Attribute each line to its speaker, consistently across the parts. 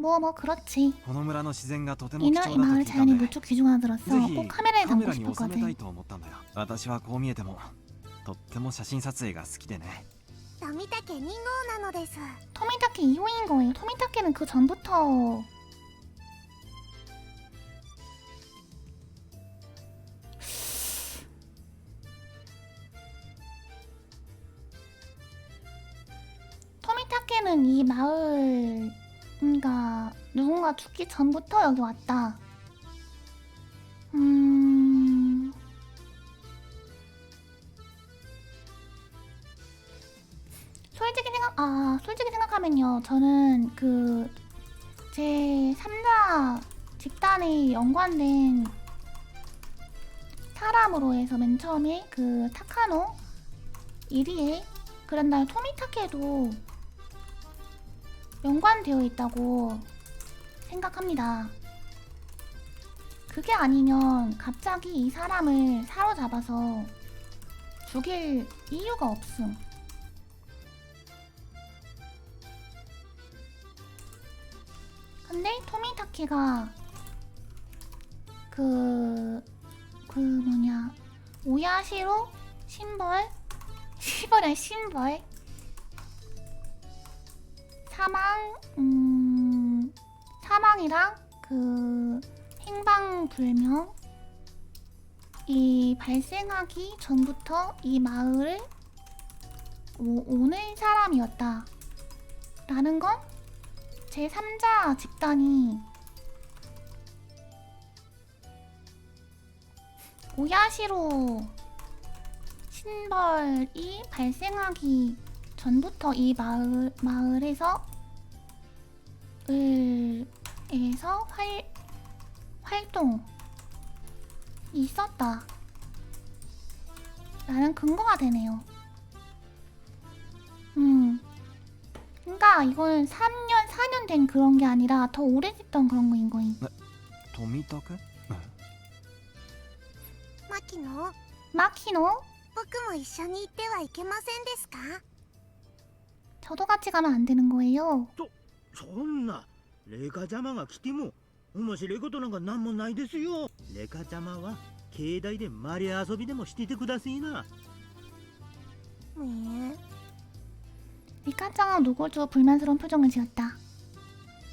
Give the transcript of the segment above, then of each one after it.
Speaker 1: 뭐 그렇지.
Speaker 2: この村の自然がとても
Speaker 1: 이
Speaker 2: 貴重だと
Speaker 1: 마을
Speaker 2: 聞いたん
Speaker 1: 자연이
Speaker 2: で
Speaker 1: 무척 귀중하다 들었어.
Speaker 2: ぜひ
Speaker 1: 꼭 카메라에
Speaker 2: カメ
Speaker 1: 담고
Speaker 2: ラに収めた
Speaker 1: 싶었거든.
Speaker 2: いと思ったんだよ。私はこう見えてもとっても写真撮影が好きでね。
Speaker 3: 富武2号なのです。
Speaker 1: 토미타케 2호인 거예요. 토미타케는 그 전부터 토미타케는 이 마을 그러니까 누군가 죽기 전부터 여기 왔다. 솔직히 생각하면요. 저는 그 제 3자 집단에 연관된 사람으로 해서 맨 처음에 그 타카노 이리에 그런 다음에 토미타케도 연관되어 있다고 생각합니다. 그게 아니면 갑자기 이 사람을 사로잡아서 죽일 이유가 없음. 근데 토미타케가 오야시로 신벌 사망이랑 그 행방불명 이 발생하기 전부터 이 마을을 오는 사람이었다 라는 건 제3자 집단이 오야시로 신벌이 발생하기 전부터 이 마을에서 활동 있었다 라는 근거가 되네요. 그러니까 이거는 4년 된 그런 게 아니라 더 오래됐던 그런 거인 거임.
Speaker 2: 富武？
Speaker 3: 牧野、
Speaker 1: 마키노?
Speaker 3: 僕も一緒に行ってはいけませんですか？
Speaker 1: 저도 같이 가면 안 되는 거예요.
Speaker 4: そんなレカちゃまが来ても面白いことなんか何もないですよ。レカちゃまは境内でマリ遊びでもしててくださいな。
Speaker 1: 리카짱은 노골적으로 불만스러운 표정을 지었다.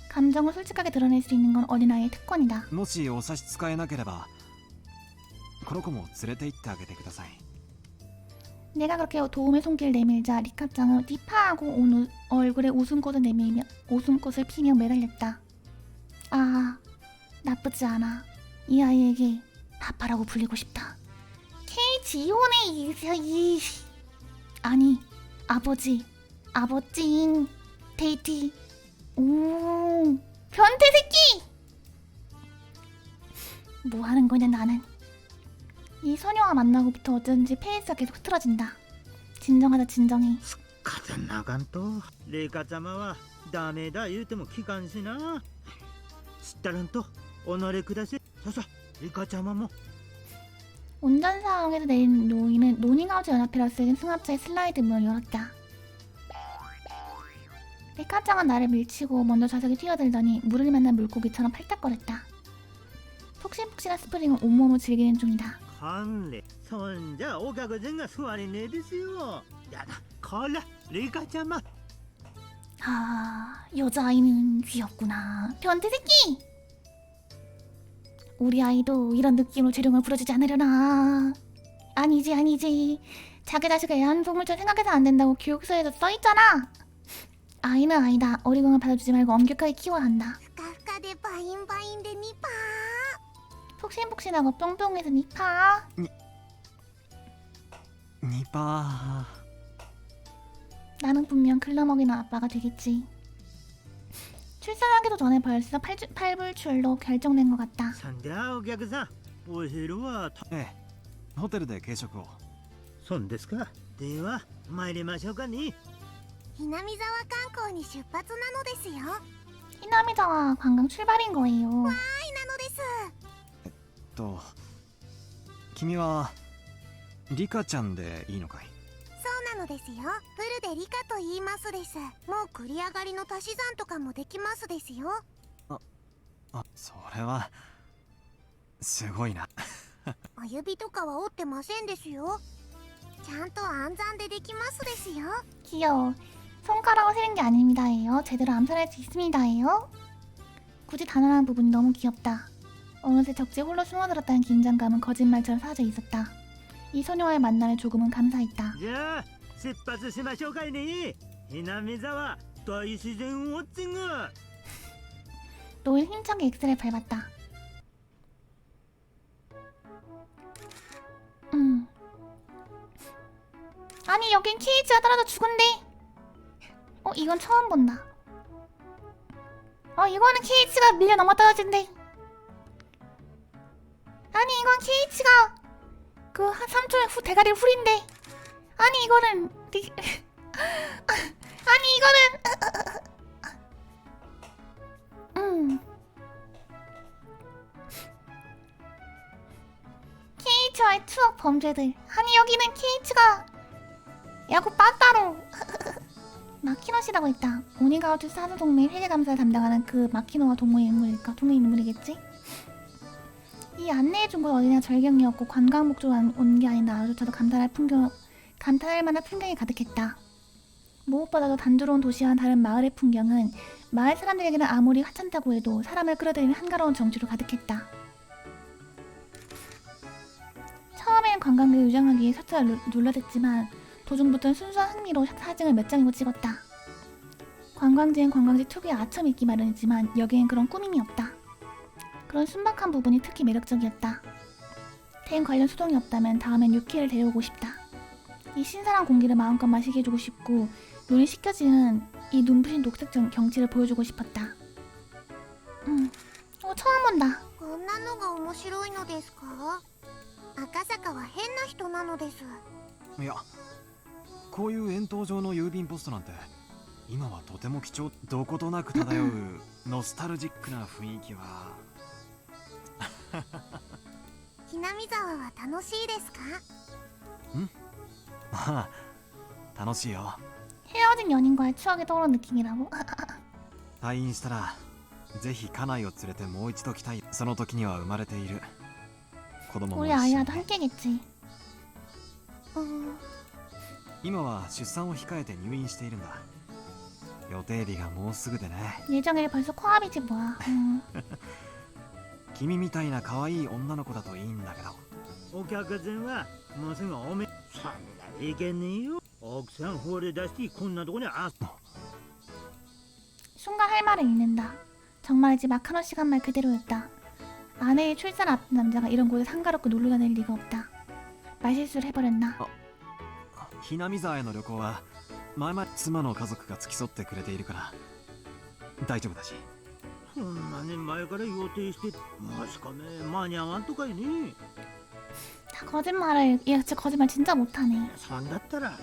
Speaker 1: 감정을 솔직하게 드러낼 수 있는 건 어린아이의 특권이다.
Speaker 2: もしお差し支えなければこの子も連れて行ってあげてください。
Speaker 1: 내가 그렇게 도움의 손길을 내밀자 리카짱은 띠파하고 온 얼굴에 웃음꽃을 피며 매달렸다. 아, 나쁘지 않아. 이 아이에게 파파라고 불리고 싶다. 케이지온의 아니, 아버지 데이티. 오, 변태 새끼! 뭐 하는 거냐 나는. 이 소녀와 만나고부터 어쩐지 페이스가 계속 흐트러진다. 진정하자 진정해.
Speaker 4: 風ながんとレカちゃまはダメだ言うても聞かんしな。知ったらんと己くだせ。さレカちゃまも
Speaker 1: 운전사항에서 내린 노인은 노닝하우즈 연합회라 쓰인 승합차의 슬라이드 문을 열었다. 레카짱은 나를 밀치고 먼저 좌석에 뛰어들더니 물을 만난 물고기처럼 팔딱거렸다. 폭신폭신한 스프링을 온몸으로 즐기는 중이다.
Speaker 4: 関連そんじゃお客人が座れねえですよ。やだこらレカちゃま。
Speaker 1: 아, 여자아이는 귀엽구나. 변태 새끼! 우리 아이도 이런 느낌으로 재롱을 부려주지 않으려나. 아니지. 자기 자식을 애완동물처럼 생각해서 안 된다고 교육서에서 써있잖아. 아이는 아이다. 어리광을 받아주지 말고 엄격하게 키워야 한다.
Speaker 3: ふかふかでバインバインでニパ
Speaker 1: 폭신폭신하고 뿅뿅해서 니파.
Speaker 2: 2%。
Speaker 1: 나는 분명 글러먹이는 아빠가 되겠지. 출산하기도 전에 벌써 팔불출로 결정된 것 같다.
Speaker 4: そんじゃお客さんお昼は
Speaker 2: ええ、ホテルで軽食を。
Speaker 4: そんですか。では参りましょうかね。
Speaker 3: ひなみ沢観光に出発なのですよ。
Speaker 1: 히나미자와 관광 출발인 거예요.
Speaker 3: 愛なのです。
Speaker 2: と君はリカちゃんでいいのかい？
Speaker 3: そうなのですよ。ブルでリカと言いますです。もう繰り上がりの足し算とかもできますですよ。
Speaker 2: あ、それはすごいな。
Speaker 3: お指とかは折ってませんですよ。ちゃんと暗算でできますですよ。
Speaker 1: 귀여워. 손가락을 세는 게 아닙니다예요. 제대로 암살할 수 있습니다예요. 굳이 단언한 부분이 너무 귀엽다. 어느새 적지에 홀로 숨어들었다는 긴장감은 거짓말처럼 사라져 있었다. 이 소녀와의 만남에 조금은 감사했다.
Speaker 4: じゃあ出発しましょうかいね。ひなみ沢大自然ウォッチング。
Speaker 1: 노일 힘차게 엑셀을 밟았다. 아니 여긴 KH가 떨어져 죽은데. 이건 처음 본다. 이거는 KH가 밀려 넘어 떨어진대. 아니 이건 KH가 그 한 3초 후 대가리 훌인데. 아니 이거는 아니 이거는 KH와의 추억 범죄들. 아니 여기는 KH가 야구 빠따로 마키노시라고 있다. 오니가우츠 사드 동맹 회계감사를 담당하는 그 마키노와 동호의 인물일까? 동호의 인물이겠지? 이 안내해준 건 어디나 절경이었고 관광 목적으로 온 게 아닌 나조차도 감탄할 만한 풍경이 가득했다. 무엇보다도 단조로운 도시와 다른 마을의 풍경은 마을 사람들에게는 아무리 하찮다고 해도 사람을 끌어들이는 한가로운 정취로 가득했다. 처음에는 관광객을 유장하기 위해 설정을 눌러댔지만 도중부터는 순수한 흥미로 사진을 몇 장이고 찍었다. 관광지엔 관광지 특유의 아첨이 있기 마련이지만 여기엔 그런 꾸밈이 없다. 그런 순박한 부분이 특히 매력적이었다. 대인 관련 수동이 없다면 다음엔 유키를 데려오고 싶다. 이 신선한 공기를 마음껏 마시게 해주고 싶고 눈이 씻겨지는 이 눈부신 녹색 경치를 보여주고 싶었다. 처음 본다.
Speaker 3: こんなのが面白いのですか？赤坂は変な人なのです。
Speaker 2: いや、こういう円筒状の郵便ポストなんて今はとても貴重。どことなく漂うノスタルジックな雰囲気は
Speaker 3: ひなみ沢は楽しいですか？
Speaker 2: まあ楽しいよ。
Speaker 1: 헤어진 연인과의 추억이 떠오르는 느낌이라고?
Speaker 2: 退院したらぜひ家内を連れてもう一度来たい。その時には生まれている子供も
Speaker 1: 우리
Speaker 2: 一緒に
Speaker 1: 아이와도 함께겠지.
Speaker 2: 今は出産を控えて入院しているんだ。予定日がもうすぐでね。
Speaker 1: 예정일이 벌써 코앞이지 뭐야.
Speaker 2: 君みたいな可愛い女の子だといいんだけど。
Speaker 4: お客さんはもうすぐおめ。そんないけねえよ。奥さん惚れ出してこんなとこに
Speaker 1: 순간 할 말을 잃는다. 정말이지 마카노 시간말 그대로였다. 아내의 출산 앞둔 남자가 이런 곳에 한가롭게 놀러 다닐 리가 없다. 말실수를 해버렸나.
Speaker 2: ひなみ沢への旅行は前々妻の家族が付き添ってくれているから大丈夫だし。
Speaker 4: そんなに前から予定してまさかね間に合わんとかいね。
Speaker 1: 다 거짓말을. 얘 진짜 거짓말 진짜 못하네.
Speaker 4: そんだったら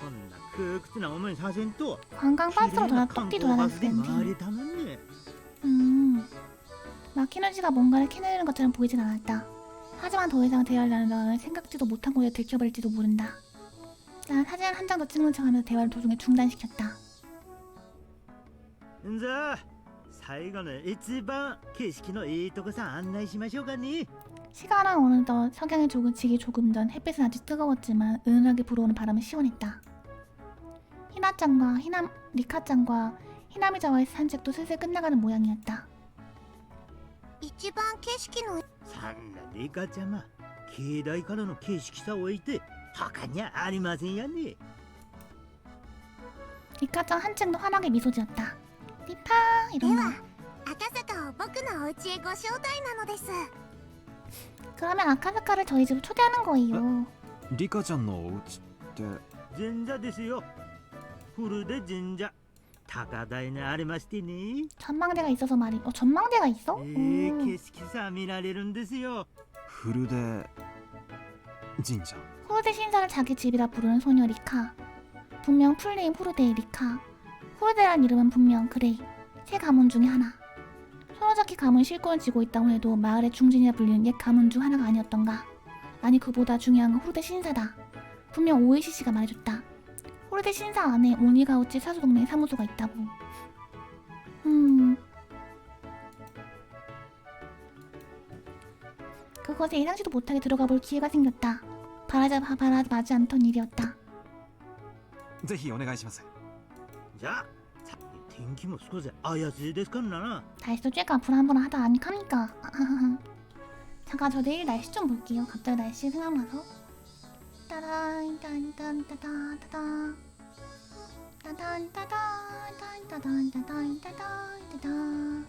Speaker 4: こんな窮屈な思いさせんと
Speaker 1: 관광 버스로 똑띠 돌아다녔을
Speaker 4: 回
Speaker 1: 텐데.
Speaker 4: れたのね。
Speaker 1: 마키노 씨가 뭔가를 캐내는 것처럼 보이진 않았다. 하지만 더 이상 대화를 나누다가는 생각지도 못한 곳에 들켜버릴지도 모른다. 난 사진 한 장 더 찍는 척하면서 대화를 도중에 중단시켰다.
Speaker 4: じゃあ最後の一番景色のいいとこさ案内しましょうかね。
Speaker 1: 시간은 어느덧 석양이 지기 조금 전 햇빛은 아직 뜨거웠지만 은은하게 불어오는 바람은 시원했다. 리카짱과 히나미자와의 산책도 슬슬 끝나가는 모양이었다.
Speaker 3: 一番景色の
Speaker 4: そんなリカちゃま境内からの景色さを置いて他にはありませんやね。
Speaker 1: 리카짱 한층도 환하게 미소 지었다. 리카
Speaker 3: で
Speaker 1: 이러나.
Speaker 3: は赤坂を僕のお家へご招待なのです。
Speaker 1: 그러면 아카사카를 저희 집으로 초대하는 거예요.
Speaker 2: リカちゃんのお家って
Speaker 4: 神社ですよ。古で神社高台にありましてね。
Speaker 1: 전망대가 있어서 말이. 전망대가 있어?
Speaker 4: 景色さ見られるんですよ。
Speaker 2: フルデ神社。
Speaker 1: 후르데 신사를 자기 집이라 부르는 소녀 리카. 분명 풀네임 후르데의 리카. 후르데란 이름은 분명 그레이. 세 가문 중에 하나. 소노자키 가문 실권을 쥐고 있다고 해도 마을의 중진이라 불리는 옛 가문 중 하나가 아니었던가. 아니 그보다 중요한 건 후르데 신사다. 분명 오이시 씨가 말해줬다. 후르데 신사 안에 오니가우치 사수동맹 사무소가 있다고. 그곳에 예상치도 못하게 들어가 볼 기회가 생겼다. 바라지 않던 일이었다.
Speaker 2: ぜひお願いします。
Speaker 4: じゃあ天気も少し怪しいですからな。
Speaker 1: 날씨도 쬐까 불안불안하다 아니합니까? 잠깐 저 내일 날씨 좀 볼게요. 갑자기 날씨 생각나서. 따단 딴딴 따단 따단 따단 따단 따단 따단 따단 따단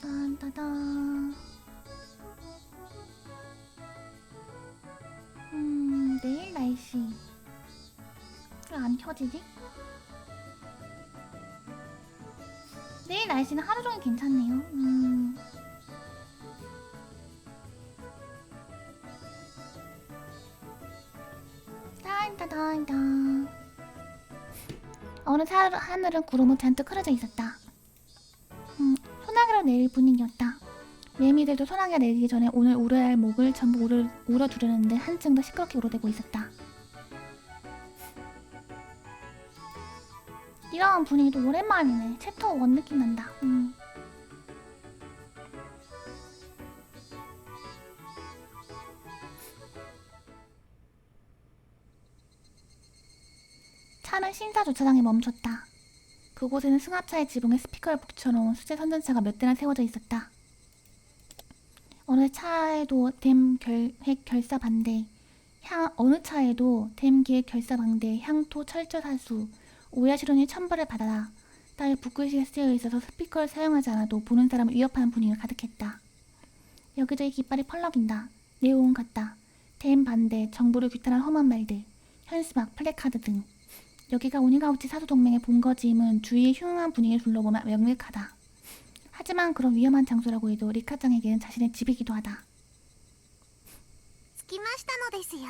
Speaker 1: 딴따단. 내일 날씨 왜 안 켜지지? 내일 날씨는 하루 종일 괜찮네요. 딴따단딴. 어느 하늘은 구름으로 잔뜩 흐려져 있었다. 소나기로 내릴 분위기였다. 매미들도 소나기가 내리기 전에 오늘 울어야 할 목을 전부 울어두려는데 한층 더 시끄럽게 울어대고 있었다. 이런 분위기도 오랜만이네. 챕터 1 느낌 난다. 차는 신사 주차장에 멈췄다. 그곳에는 승합차의 지붕에 스피커를 붙여놓은 수제 선전차가 몇 대나 세워져 있었다. 어느 차에도 댐 계획 결사 반대, 향토 철저 사수, 오야 실온이 첨부를 받아라 따위 붓글씨가 쓰여 있어서 스피커를 사용하지 않아도 보는 사람을 위협하는 분위기가 가득했다. 여기저기 깃발이 펄럭인다. 내용 같다. 댐 반대, 정부를 규탄한 험한 말들, 현수막, 플래카드 등. 여기가 오니가우치 사수동맹의 본거지임은 주위의 흉흉한 분위기를 둘러보면 명백하다. 하지만 그런 위험한 장소라고 해도 리카짱에게는 자신의 집이기도 하다.
Speaker 3: 着きましたのですよ。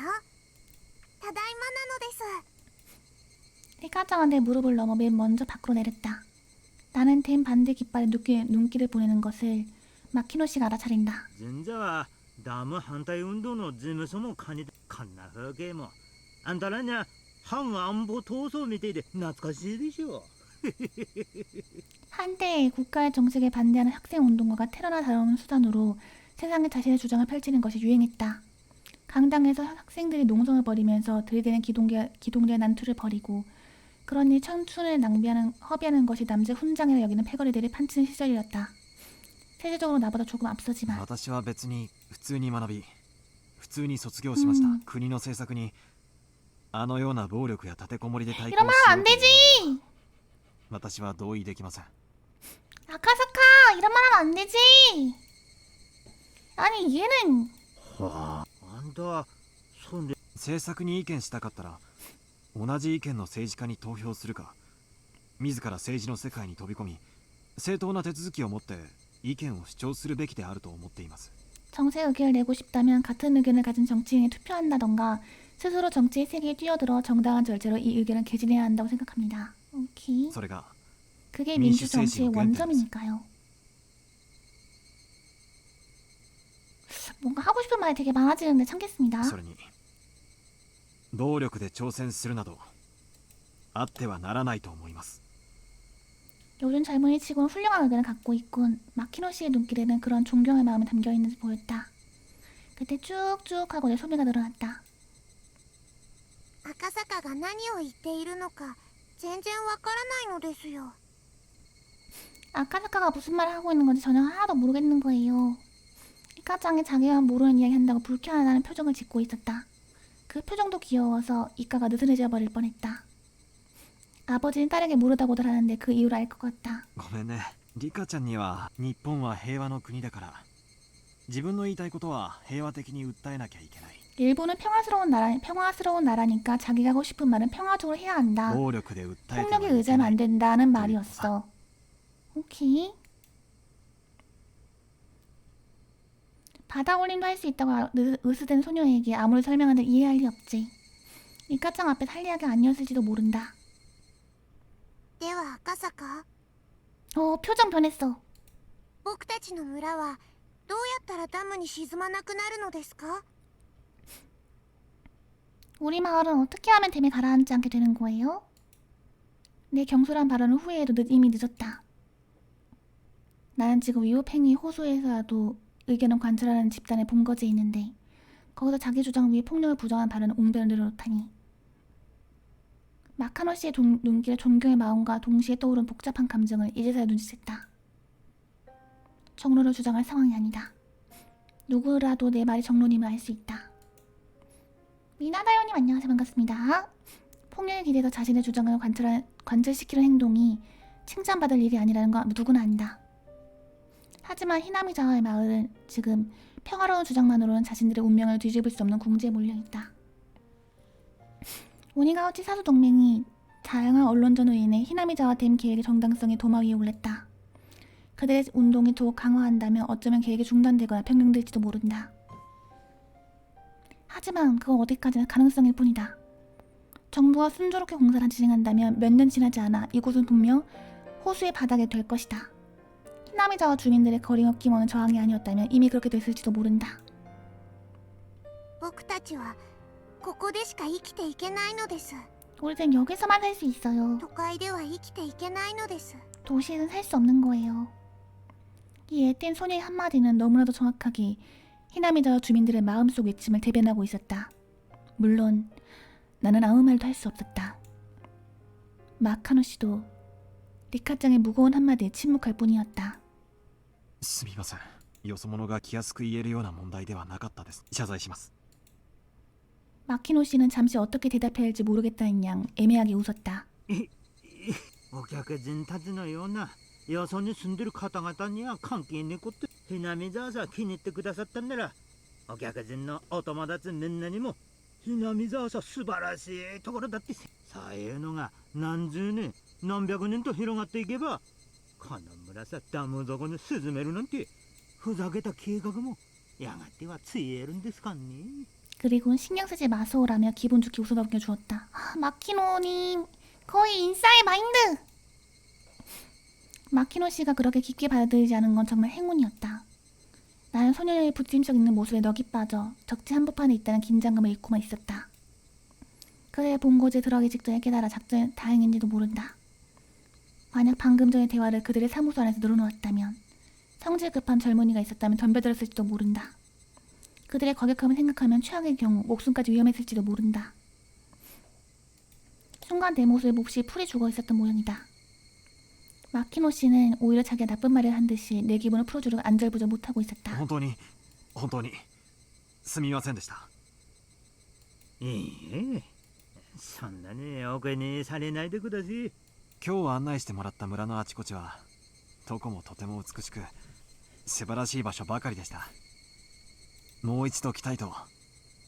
Speaker 3: ただいまなのです。
Speaker 1: 리카짱한테 무릎을 넘어 맨 먼저 밖으로 내렸다. 나는 댐 반대 깃발에 눈길을 보내는 것을 마키노 씨가 알아차린다.
Speaker 4: 神社はダム反対運動の事務所も兼ねてこんな風景もあんたらには反安保闘争みてえで懐かしいでしょ。
Speaker 1: 한때 국가의 정책에 반대하는 학생운동가가 테러나 다름없는 수단으로 세상에 자신의 주장을 펼치는 것이 유행했다. 강당에서 학생들이 농성을 벌이면서 들이대는 기동대 난투를 벌이고 그러니 청춘을 허비하는 것이 남자 훈장이라 여기는 패거리들이 판치는 시절이었다. 세계적으로 나보다 조금 앞서지만
Speaker 2: 私は別に普通に学び普通に卒業しました。国の政策にあのような暴力や立てこもりで対抗しよう
Speaker 1: 이러면 안
Speaker 2: という
Speaker 1: 되지!
Speaker 2: 私は同意できません。
Speaker 1: 아카사카! 이런 말 하면 안 되지! 아니 얘는
Speaker 4: はあ、あんたそんで
Speaker 2: 政策に意見したかったら同じ意見の政治家に投票するか自ら政治の世界に飛び込み正当な手続きを持って意見を主張するべきであると思っています。
Speaker 1: 정세 의견을 내고 싶다면 같은 의견을 가진 정치인에 투표한다던가 스스로 정치의 세계에 뛰어들어 정당한 절차로 이 의견을 개진해야 한다고 생각합니다. 오케이.
Speaker 2: それが
Speaker 1: 그게 민주 정치의 원점이니까요. 뭔가 하고 싶은 말이 되게 많아지는데 참겠습니다.
Speaker 2: それに暴力で挑戦するなどあってはならないと思います。
Speaker 1: 요즘 젊은이 치고는 훌륭한 의견을 갖고 있군. 마키노 씨의 눈길에는 그런 존경의 마음이 담겨있는 듯 보였다. 그때 쭉쭉 하고 내 소리가 늘어났다.
Speaker 3: 赤坂が何を言っているのか全然わからないのですよ。
Speaker 1: 아카사카가 무슨 말을 하고 있는 건지 전혀 하나도 모르겠는 거예요. 이카짱이 자기가 모르는 이야기 한다고 불쾌하다는 표정을 짓고 있었다. 그 표정도 귀여워서 이카가 느슨해져 버릴 뻔했다. 아버지는 딸에게 모르다고들 하는데 그 이유를 알 것 같다.
Speaker 2: ごめんね。リカちゃんには日本は平和の国だから自分の言いたいことは平和的に訴えなきゃいけない。
Speaker 1: 일본은 평화스러운 나라니까 자기가 하고 싶은 말은 평화적으로 해야 한다.
Speaker 2: 暴力で訴えては
Speaker 1: 폭력에
Speaker 2: いけ
Speaker 1: 의지하면
Speaker 2: ない
Speaker 1: 안 된다는 말이었어. 오케이. 바다올림도 할 수 있다고 으스댄 소녀에게 아무리 설명하든 이해할 리 없지. 이카짱 앞에 할 이야기 아니었을지도 모른다.
Speaker 3: では赤坂、
Speaker 1: 표정 변했어.
Speaker 3: 僕たちの村はどうやったらダムに沈まなくなるのですか？
Speaker 1: 우리 마을은 어떻게 하면 댐에 가라앉지 않게 되는 거예요? 내 경솔한 발언을 후회해도 이미 늦었다. 나는 지금 위호팽이 호수에서라도 의견을 관철하는 집단의 본거지에 있는데 거기서 자기 주장 위에 폭력을 부정한 발언을 옹변을 늘어놓다니. 마카노 씨의 눈길에 존경의 마음과 동시에 떠오른 복잡한 감정을 이제서야 눈치챘다. 정론을 주장할 상황이 아니다. 누구라도 내 말이 정론임을 알 수 있다. 미나다요님 안녕하세요. 반갑습니다. 폭력에 기대서 자신의 주장을 관철시키는 행동이 칭찬받을 일이 아니라는 건 누구나 안다. 하지만 히나미자와의 마을은 지금 평화로운 주장만으로는 자신들의 운명을 뒤집을 수 없는 궁지에 몰려있다. 오니가우치 사수 동맹이 다양한 언론전으로 인해 히나미자와 댐 계획의 정당성이 도마 위에 올랐다. 그들의 운동이 더욱 강화한다면 어쩌면 계획이 중단되거나 변경될지도 모른다. 하지만 그건 어디까지나 가능성일 뿐이다. 정부가 순조롭게 공사를 진행한다면 몇 년 지나지 않아 이곳은 분명 호수의 바닥이 될 것이다. 히나미자와 주민들의 거리낌 없는 저항이 아니었다면 이미 그렇게 됐을지도 모른다.
Speaker 3: 僕たちはここでしか生きていけないのです。
Speaker 1: 우리는 여기서만 살 수 있어요.
Speaker 3: 都会では生きていけないのです。
Speaker 1: 도시에는 살 수 없는 거예요. 이 애띤 소녀의 한마디는 너무나도 정확하게 히나미자와 주민들의 마음속 외침을 대변하고 있었다. 물론 나는 아무 말도 할 수 없었다. 마카노 씨도 리카짱의 무거운 한마디에 침묵할 뿐이었다.
Speaker 2: すみません。よそ者が気安く言えるような問題ではなかったです。謝罪します。
Speaker 1: 마키노 씨는 잠시 어떻게 대답해야 할지 모르겠다는 양 애매하게 웃었다.
Speaker 4: お客人たちのようなよそに住んでる方々には関係ねえことひなみ沢さ気に入ってくださったんならお客人のお友達みんなにもひなみ沢さ素晴らしいところだってそういうのが何十年何百年と広がっていけばこの村さダム底に沈めるなんてふざけた計画もやがてはついえるんですかね。
Speaker 1: 그리고 신경 쓰지 마소라며 기분 좋게 웃어넘겨 주었다. 마키노님 거의 인싸의 마인드! 마키노 씨가 그렇게 깊게 받아들이지 않은 건 정말 행운이었다. 나는 소녀의 부침적 있는 모습에 넋이 빠져 적지 한복판에 있다는 긴장감을 잃고만 있었다. 그들의 본고지에 들어가기 직전에 깨달아 작전이 다행인지도 모른다. 만약 방금 전의 대화를 그들의 사무소 안에서 늘어놓았다면 성질 급한 젊은이가 있었다면 덤벼들었을지도 모른다. 그들의 과격함을 생각하면 최악의 경우 목숨까지 위험했을지도 모른다. 순간 내 모습에 몹시 풀이 죽어 있었던 모양이다. 마키노 씨는 오히려 자기가 나쁜 말을 한 듯이 내 기분을 풀어주려고 안절부절 못하고 있었다.
Speaker 2: 本当にすみませんでした。
Speaker 4: いいえそんなにお気にされないでください。
Speaker 2: 今日案内してもらった村のあちこちはどこもとても美しく素晴らしい場所ばかりでした。もう一度来たいと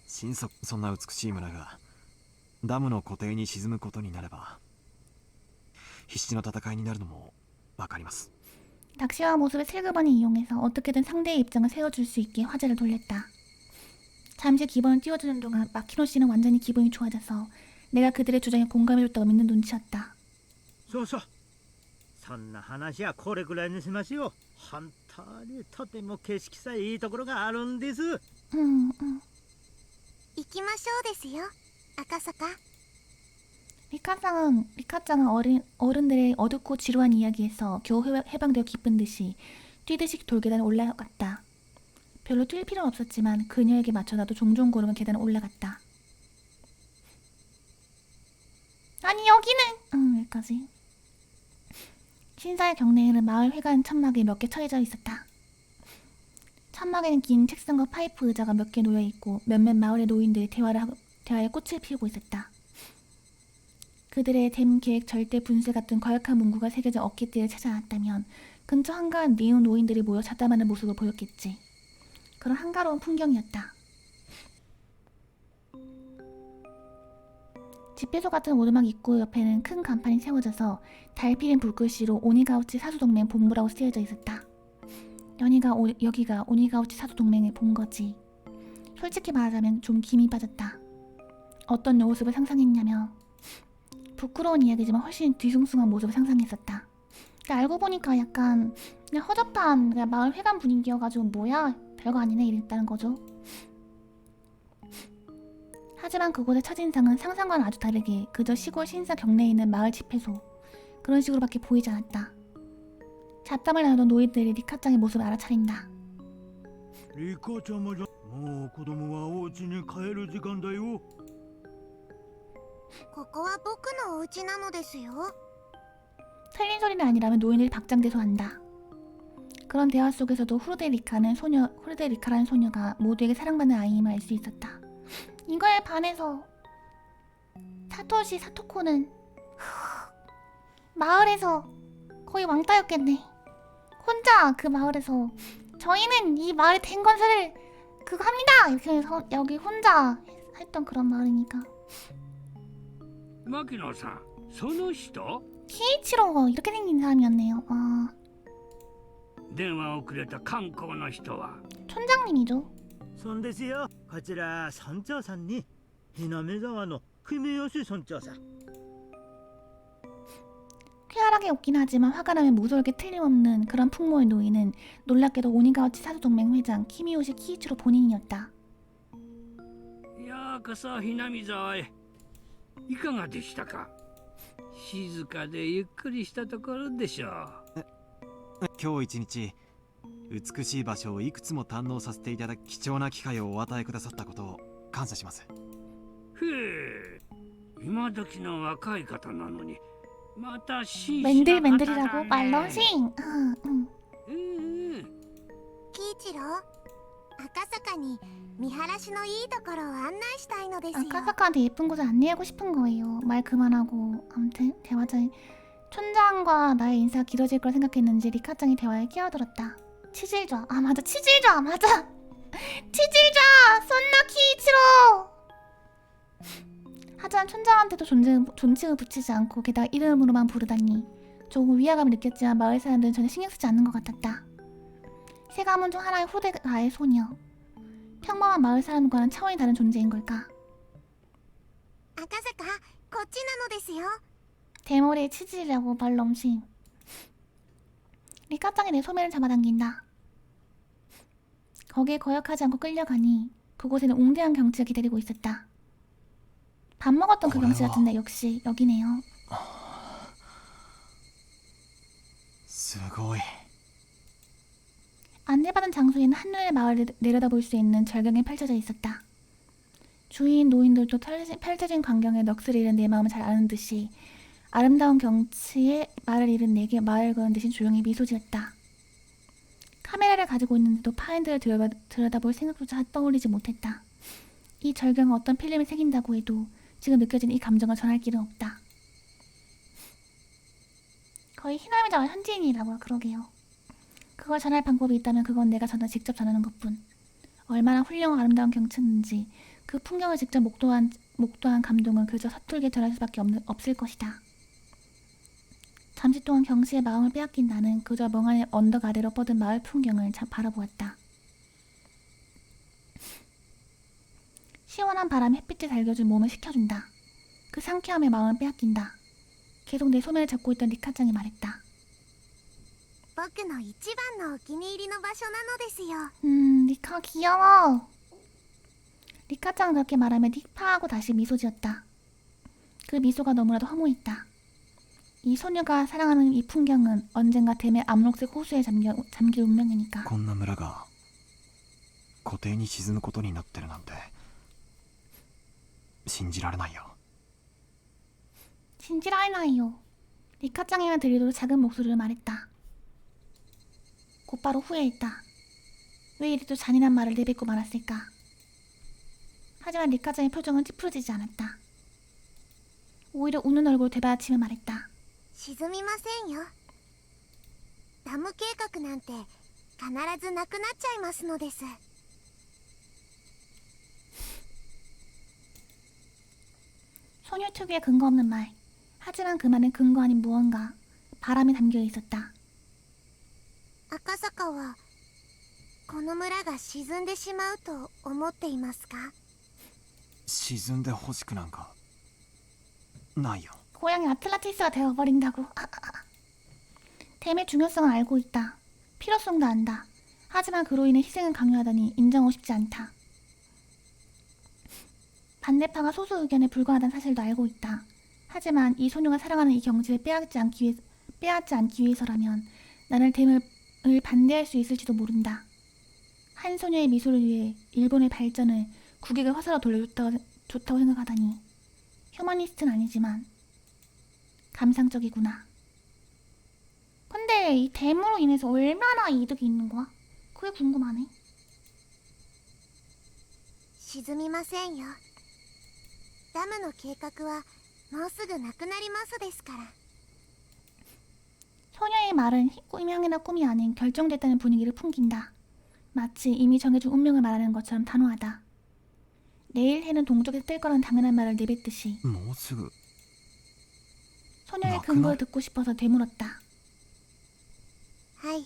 Speaker 2: 心底。そんな美しい村がダムの湖底に沈むことになれば必死の戦いになるのもわかります。
Speaker 1: 낚시와 모습을 슬그머니 이용해서 어떻게든 상대의 입장을 세워줄 수 있게 화제를 돌렸다. 잠시 기분을 띄워주는 동안 마키노 씨는 완전히 기분이 좋아져서 내가 그들의 주장에 공감해줬다고 믿는 눈치였다.
Speaker 4: そうそうそんな話はこれくらいにしますよ。本当にとても景色さえいいところがあるんです。
Speaker 3: 行きましょうですよ赤坂。
Speaker 1: 리카짱은 어른들의 어둡고 지루한 이야기에서 겨우 해방되어 기쁜 듯이 뛰듯이 돌계단을 올라갔다. 별로 뛸 필요는 없었지만 그녀에게 맞춰 나도 종종 걸으며 계단을 올라갔다. 아니 여기는 여기까지. 신사의 경내에는 마을 회관 천막에 몇 개 처해져 있었다. 천막에는 긴 책상과 파이프 의자가 몇 개 놓여있고 몇몇 마을의 노인들이 대화에 꽃을 피우고 있었다. 그들의 댐 계획 절대 분쇄 같은 과격한 문구가 새겨진 어깨띠를 찾아놨다면 근처 한가한 니은 노인들이 모여 잡담하는 모습을 보였겠지. 그런 한가로운 풍경이었다. 집회소 같은 오두막 입구 옆에는 큰 간판이 세워져서 달피린 불글씨로 오니가우치 사수동맹 본부라고 쓰여져 있었다. 여기가 오니가우치 사수동맹의 본거지. 솔직히 말하자면 좀 김이 빠졌다. 어떤 모습을 상상했냐며 부끄러운 이야기지만 훨씬 뒤숭숭한 모습을 상상했었다. 알고 보니까 약간 그냥 허접한 그냥 마을 회관 분위기여가지고 뭐야 별거 아니네 이랬다는 거죠. 하지만 그곳의 첫인상은 상상과는 아주 다르게 그저 시골 신사 경내에 있는 마을 집회소 그런 식으로밖에 보이지 않았다. 잡담을 나누던 노인들이 리카짱의 모습을 알아차린다.
Speaker 4: リカちゃまじゃ。もう子供はお家に帰る時間だよ。
Speaker 3: ここは僕のお家なのですよ。
Speaker 1: 틀린 소리는 아니라면 노인을 박장대소한다. 그런 대화 속에서도 후르데리카라는 소녀가 모두에게 사랑받는 아이임을 알 수 있었다. 이거에 반해서 사토코는 마을에서 거의 왕따였겠네. 혼자 그 마을에서 저희는 이 마을의 된 건설을 그거 합니다! 이렇게 해서 여기 혼자 했던 그런 마을이니까.
Speaker 5: 牧野さん、その人？
Speaker 1: 키이치로가 이렇게 생긴 사람이었네요. 아,
Speaker 5: 電話をくれた観光の人は？
Speaker 1: 촌장님이죠.
Speaker 4: そんですよ。こちら村長さんにひなめ沢の久米吉村長さん。
Speaker 1: 쾌활하게 웃긴 하지만 화가 나면 무서울 게 틀림없는 그런 풍모의 노인은 놀랍게도 오니가와치 사도동맹 회장 키미요시 키이치로 본인이었다.
Speaker 5: ようこそひなみ沢へ。いかがでしたか？静かでゆっくりしたところでしょう。
Speaker 2: 今日一日美しい場所をいくつも堪能させていただき、貴重な機会をお与えくださったことを感謝します。
Speaker 5: ふえ、今時の若い方なのにまた紳士な方だ
Speaker 1: 맨들맨들이라고
Speaker 5: ね。
Speaker 1: 말렁싱.
Speaker 3: キイチロ赤坂に見晴らしのいいところを案内したいのですよ。
Speaker 1: 아카사카한테 예쁜 곳을 안내하고 싶은 거예요. 말 그만하고. 아무튼 대화 중 촌장과 나의 인사가 길어질 걸 생각했는지 리카짱이 대화에 끼어들었다. 치질좌. 아 맞아, 치질좌 맞아. 치질좌 쏜나 키이치로. 하지만 촌장한테도 존칭을 붙이지 않고 게다가 이름으로만 부르다니 조금 위화감을 느꼈지만 마을 사람들은 전혀 신경 쓰지 않는 것 같았다. 세 가문 중 하나의 후대가의 소녀. 평범한 마을 사람과는 차원이 다른 존재인 걸까?
Speaker 3: 赤坂こっちなのですよ。
Speaker 1: 대머리에 치질이라고 말넘심. 리카짱이 내 소매를 잡아당긴다. 거기에 거역하지 않고 끌려가니 그곳에는 웅대한 경치가 기다리고 있었다. 밥 먹었던 그 경치 같은데 역시 여기네요.
Speaker 2: すごい。
Speaker 1: 안내받은 장소에는 한눈에 마을을 내려다볼 수 있는 절경이 펼쳐져 있었다. 주위인 노인들도 펼쳐진 광경에 넋을 잃은 내 마음을 잘 아는 듯이 아름다운 경치에 말을 잃은 내게 말을 거는 대신 조용히 미소 지었다. 카메라를 가지고 있는데도 파인드를 들여다볼 생각조차 떠올리지 못했다. 이 절경을 어떤 필름에 새긴다고 해도 지금 느껴진 이 감정을 전할 길은 없다. 거의 히나미자와 현지인이라고요. 그러게요. 그걸 전할 방법이 있다면 그건 내가 직접 전하는 것뿐. 얼마나 훌륭하고 아름다운 경치인지 그 풍경을 직접 목도한 감동을 그저 서툴게 전할 수밖에 없을 것이다. 잠시 동안 경치에 마음을 빼앗긴 나는 그저 멍하니 언덕 아래로 뻗은 마을 풍경을 바라보았다. 시원한 바람이 햇빛을 달겨준 몸을 식혀준다. 그 상쾌함에 마음을 빼앗긴다. 계속 내 소매를 잡고 있던 리카짱이 말했다.
Speaker 3: 僕の一番のお気に入りの場所なのですよ。
Speaker 1: 리카 귀여워. 리카짱 그렇게 말하며 닉파하고 다시 미소 지었다. 그 미소가 너무나도 허무했다. 이 소녀가 사랑하는 이 풍경은 언젠가 댐의 암록색 호수에 잠길 운명이니까.
Speaker 2: こんな村が湖底に沈むことになってるなんて信じられないよ。
Speaker 1: 신지라이나요. 리카짱에만 들리도록 작은 목소리로 말했다. 곧바로 후회했다. 왜 이리도 잔인한 말을 내뱉고 말았을까? 하지만 리카짱의 표정은 찌푸러지지 않았다. 오히려 우는 얼굴을 되받아치며 말했다.
Speaker 3: 沈みませんよ。ダム計画なんて必ずなくなっちゃいますのです。
Speaker 1: 소녀 특유의 근거 없는 말. 하지만 그 말은 근거 아닌 무언가. 바람이 담겨 있었다.
Speaker 3: 赤坂はこの村が沈んでしまうと思っていますか？
Speaker 2: 沈んでほしくなんかないよ。
Speaker 1: 고향이 아틀란티스가 되어버린다고. 댐의 중요성을 알고 있다. 필요성도 안다. 하지만 그로 인해 희생을 강요하다니 인정하고 싶지 않다. 반대파가 소수 의견에 불과하다는 사실도 알고 있다. 하지만 이 소녀가 사랑하는 이 경지를 빼앗지 않기 위해서라면 나는 댐을 반대할 수 있을지도 모른다. 한 소녀의 미소를 위해 일본의 발전을 국익을 화살로 돌려줬다고 생각하다니. 휴머니스트는 아니지만 감상적이구나. 근데 이 댐으로 인해서 얼마나 이득이 있는 거야? 그게 궁금하네.
Speaker 3: 沈みませんよ。ダムの計画はもうすぐなくなりますですから。
Speaker 1: 소녀의 말은 꿈이나 꿈이 아닌 결정됐다는 분위기를 풍긴다. 마치 이미 정해진 운명을 말하는 것처럼 단호하다. 내일 해는 동쪽에서 뜰 거라는 당연한 말을 내뱉듯이
Speaker 2: もうすぐ
Speaker 1: 소녀의
Speaker 2: なくなる?
Speaker 1: 근거를 듣고 싶어서 되물었다.
Speaker 3: はい、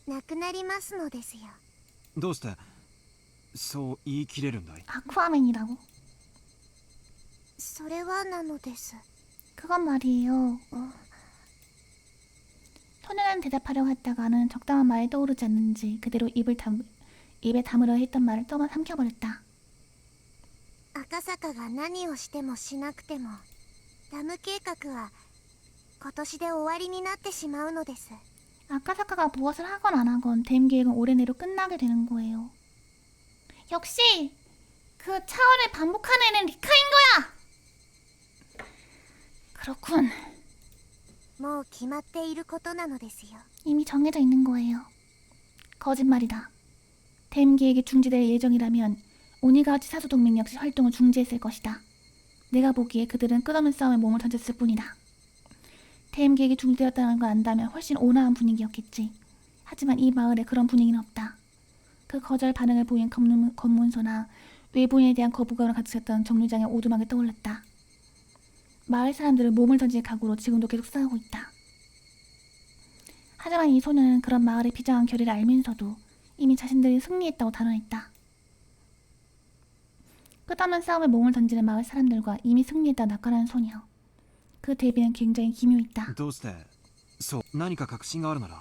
Speaker 3: なくなりますのですよ。
Speaker 2: どうしてそう言い切れるんだい？
Speaker 1: 아쿠아맨이라고?
Speaker 3: それはなのです。
Speaker 1: 그건 말이에요. 소녀는 대답하려고 했다가는 적당한 말이 떠오르지 않는지 그대로 입에 담으려 했던 말을 떠만 삼켜버렸다.
Speaker 3: 赤坂が何をしてもしなくてもダム計画は今年で終わりになってしまうのです。
Speaker 1: 아카사카가 무엇을 하건 안 하건 댐 계획은 올해 내로 끝나게 되는 거예요. 역시 그 차원을 반복하는 애는 리카인 거야! 그렇군.
Speaker 3: もう決まっていることなのですよ。
Speaker 1: 이미 정해져 있는 거예요. 거짓말이다. 댐 계획이 중지될 예정이라면 오니가와치 사수 동맹 역시 활동을 중지했을 것이다. 내가 보기에 그들은 끝없는 싸움에 몸을 던졌을 뿐이다. 댐 계획이 중지되었다는 걸 안다면 훨씬 온화한 분위기였겠지. 하지만 이 마을에 그런 분위기는 없다. 그 거절 반응을 보인 검문소나 외부인에 대한 거부감을 가졌던 정류장의 오두막이 떠올랐다. 마을 사람들은 몸을 던질 각오로 지금도 계속 싸우고 있다. 하지만 이 소녀는 그런 마을의 비장한 결의를 알면서도 이미 자신들이 승리했다고 단언했다. 끝없는 싸움에 몸을 던지는 마을 사람들과 이미 승리했다고 낙관하는 소녀. 그 대비는 굉장히 기묘했다.
Speaker 2: どうしてそう何か確信があるなら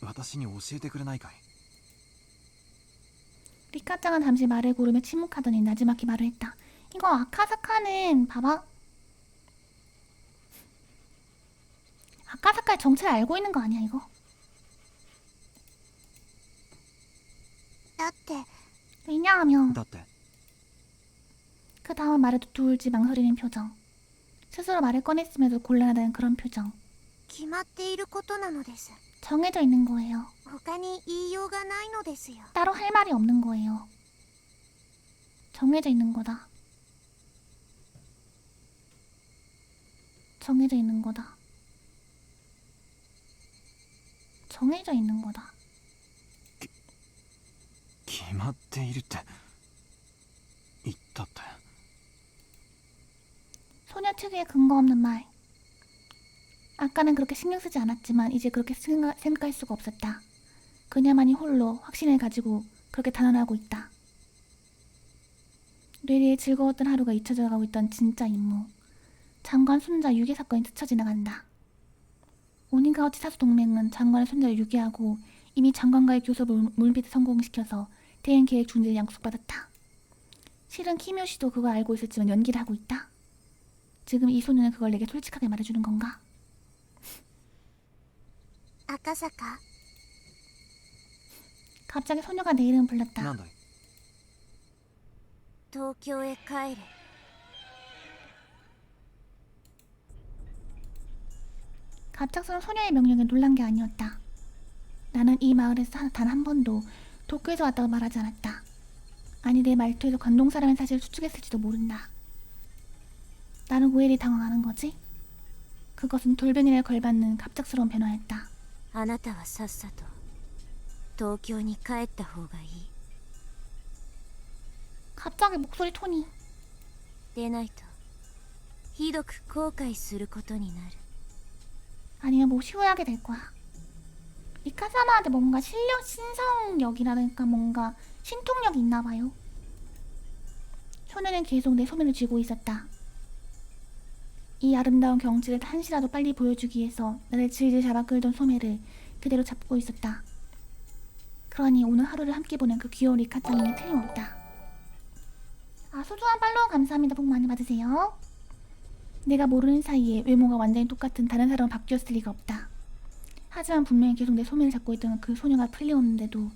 Speaker 2: 私に教えてくれないかい？
Speaker 1: 리카짱은 잠시 말을 고르며 침묵하더니 나지막히 말을 했다. 이거 아카사카는 봐봐. 아카사카의 정체를 알고 있는 거 아니야 이거?
Speaker 3: だって
Speaker 1: 왜냐하면
Speaker 2: だって
Speaker 1: 그 다음 말에도 두울지 망설이는 표정. 스스로 말을 꺼냈음에도 곤란하다는 그런 표정.
Speaker 3: 決まっていることなのです。
Speaker 1: 정해져 있는 거예요.
Speaker 3: 他に言いようがないのですよ。
Speaker 1: 따로 할 말이 없는 거예요. 정해져 있는 거다. 정해져 있는 거다. 정해져 있는 거다.
Speaker 2: 決まっているって言ったって。
Speaker 1: 소녀 특유의 근거 없는 말. 아까는 그렇게 신경 쓰지 않았지만 이제 그렇게 생각할 수가 없었다. 그녀만이 홀로 확신을 가지고 그렇게 단언하고 있다. 뇌리에 즐거웠던 하루가 잊혀져가고 있던 진짜 임무. 장관 손자 유괴 사건이 스쳐 지나간다. 오니가와치 사수 동맹은 장관의 손자를 유괴하고 이미 장관과의 교섭을 물밑에 성공시켜서 대행 계획 중지를 약속받았다. 실은 키묘시도 그걸 알고 있었지만 연기를 하고 있다. 지금 이 소녀는 그걸 내게 솔직하게 말해주는 건가?
Speaker 3: 赤坂、
Speaker 1: 갑자기 소녀가 내 이름을 불렀다.
Speaker 2: なんだい？
Speaker 3: 東京へ帰れ。
Speaker 1: 갑작스러운 소녀의 명령에 놀란 게 아니었다. 나는 이 마을에서 단 한 번도 도쿄에서 왔다고 말하지 않았다. 아니 내 말투에서 관동사라는 사실을 추측했을지도 모른다. 나는 왜 이리 당황하는 거지? 그것은 돌변이라 걸받는 갑작스러운 변화였다.
Speaker 3: あなたはさっさと東京に帰った方がいい。
Speaker 1: 갑자기 목소리 톤이
Speaker 3: でないとひどく後悔することになる。
Speaker 1: 아니면 몹시 후회하게 될 거야. 리카사마한테 뭔가 신성력이라든가 뭔가 신통력이 있나 봐요. 소녀는 계속 내 소매를 쥐고 있었다. 이 아름다운 경치를 한시라도 빨리 보여주기 위해서 나를 질질 잡아 끌던 소매를 그대로 잡고 있었다. 그러니 오늘 하루를 함께 보낸 그 귀여운 리카짱이 틀림없다. 아, 소중한 팔로우 감사합니다. 복 많이 받으세요. 내가 모르는 사이에 외모가 완전히 똑같은 다른 사람은 바뀌었을 리가 없다. 하지만 분명히 계속 내 소매를 잡고 있던 그 소녀가 풀려오는데도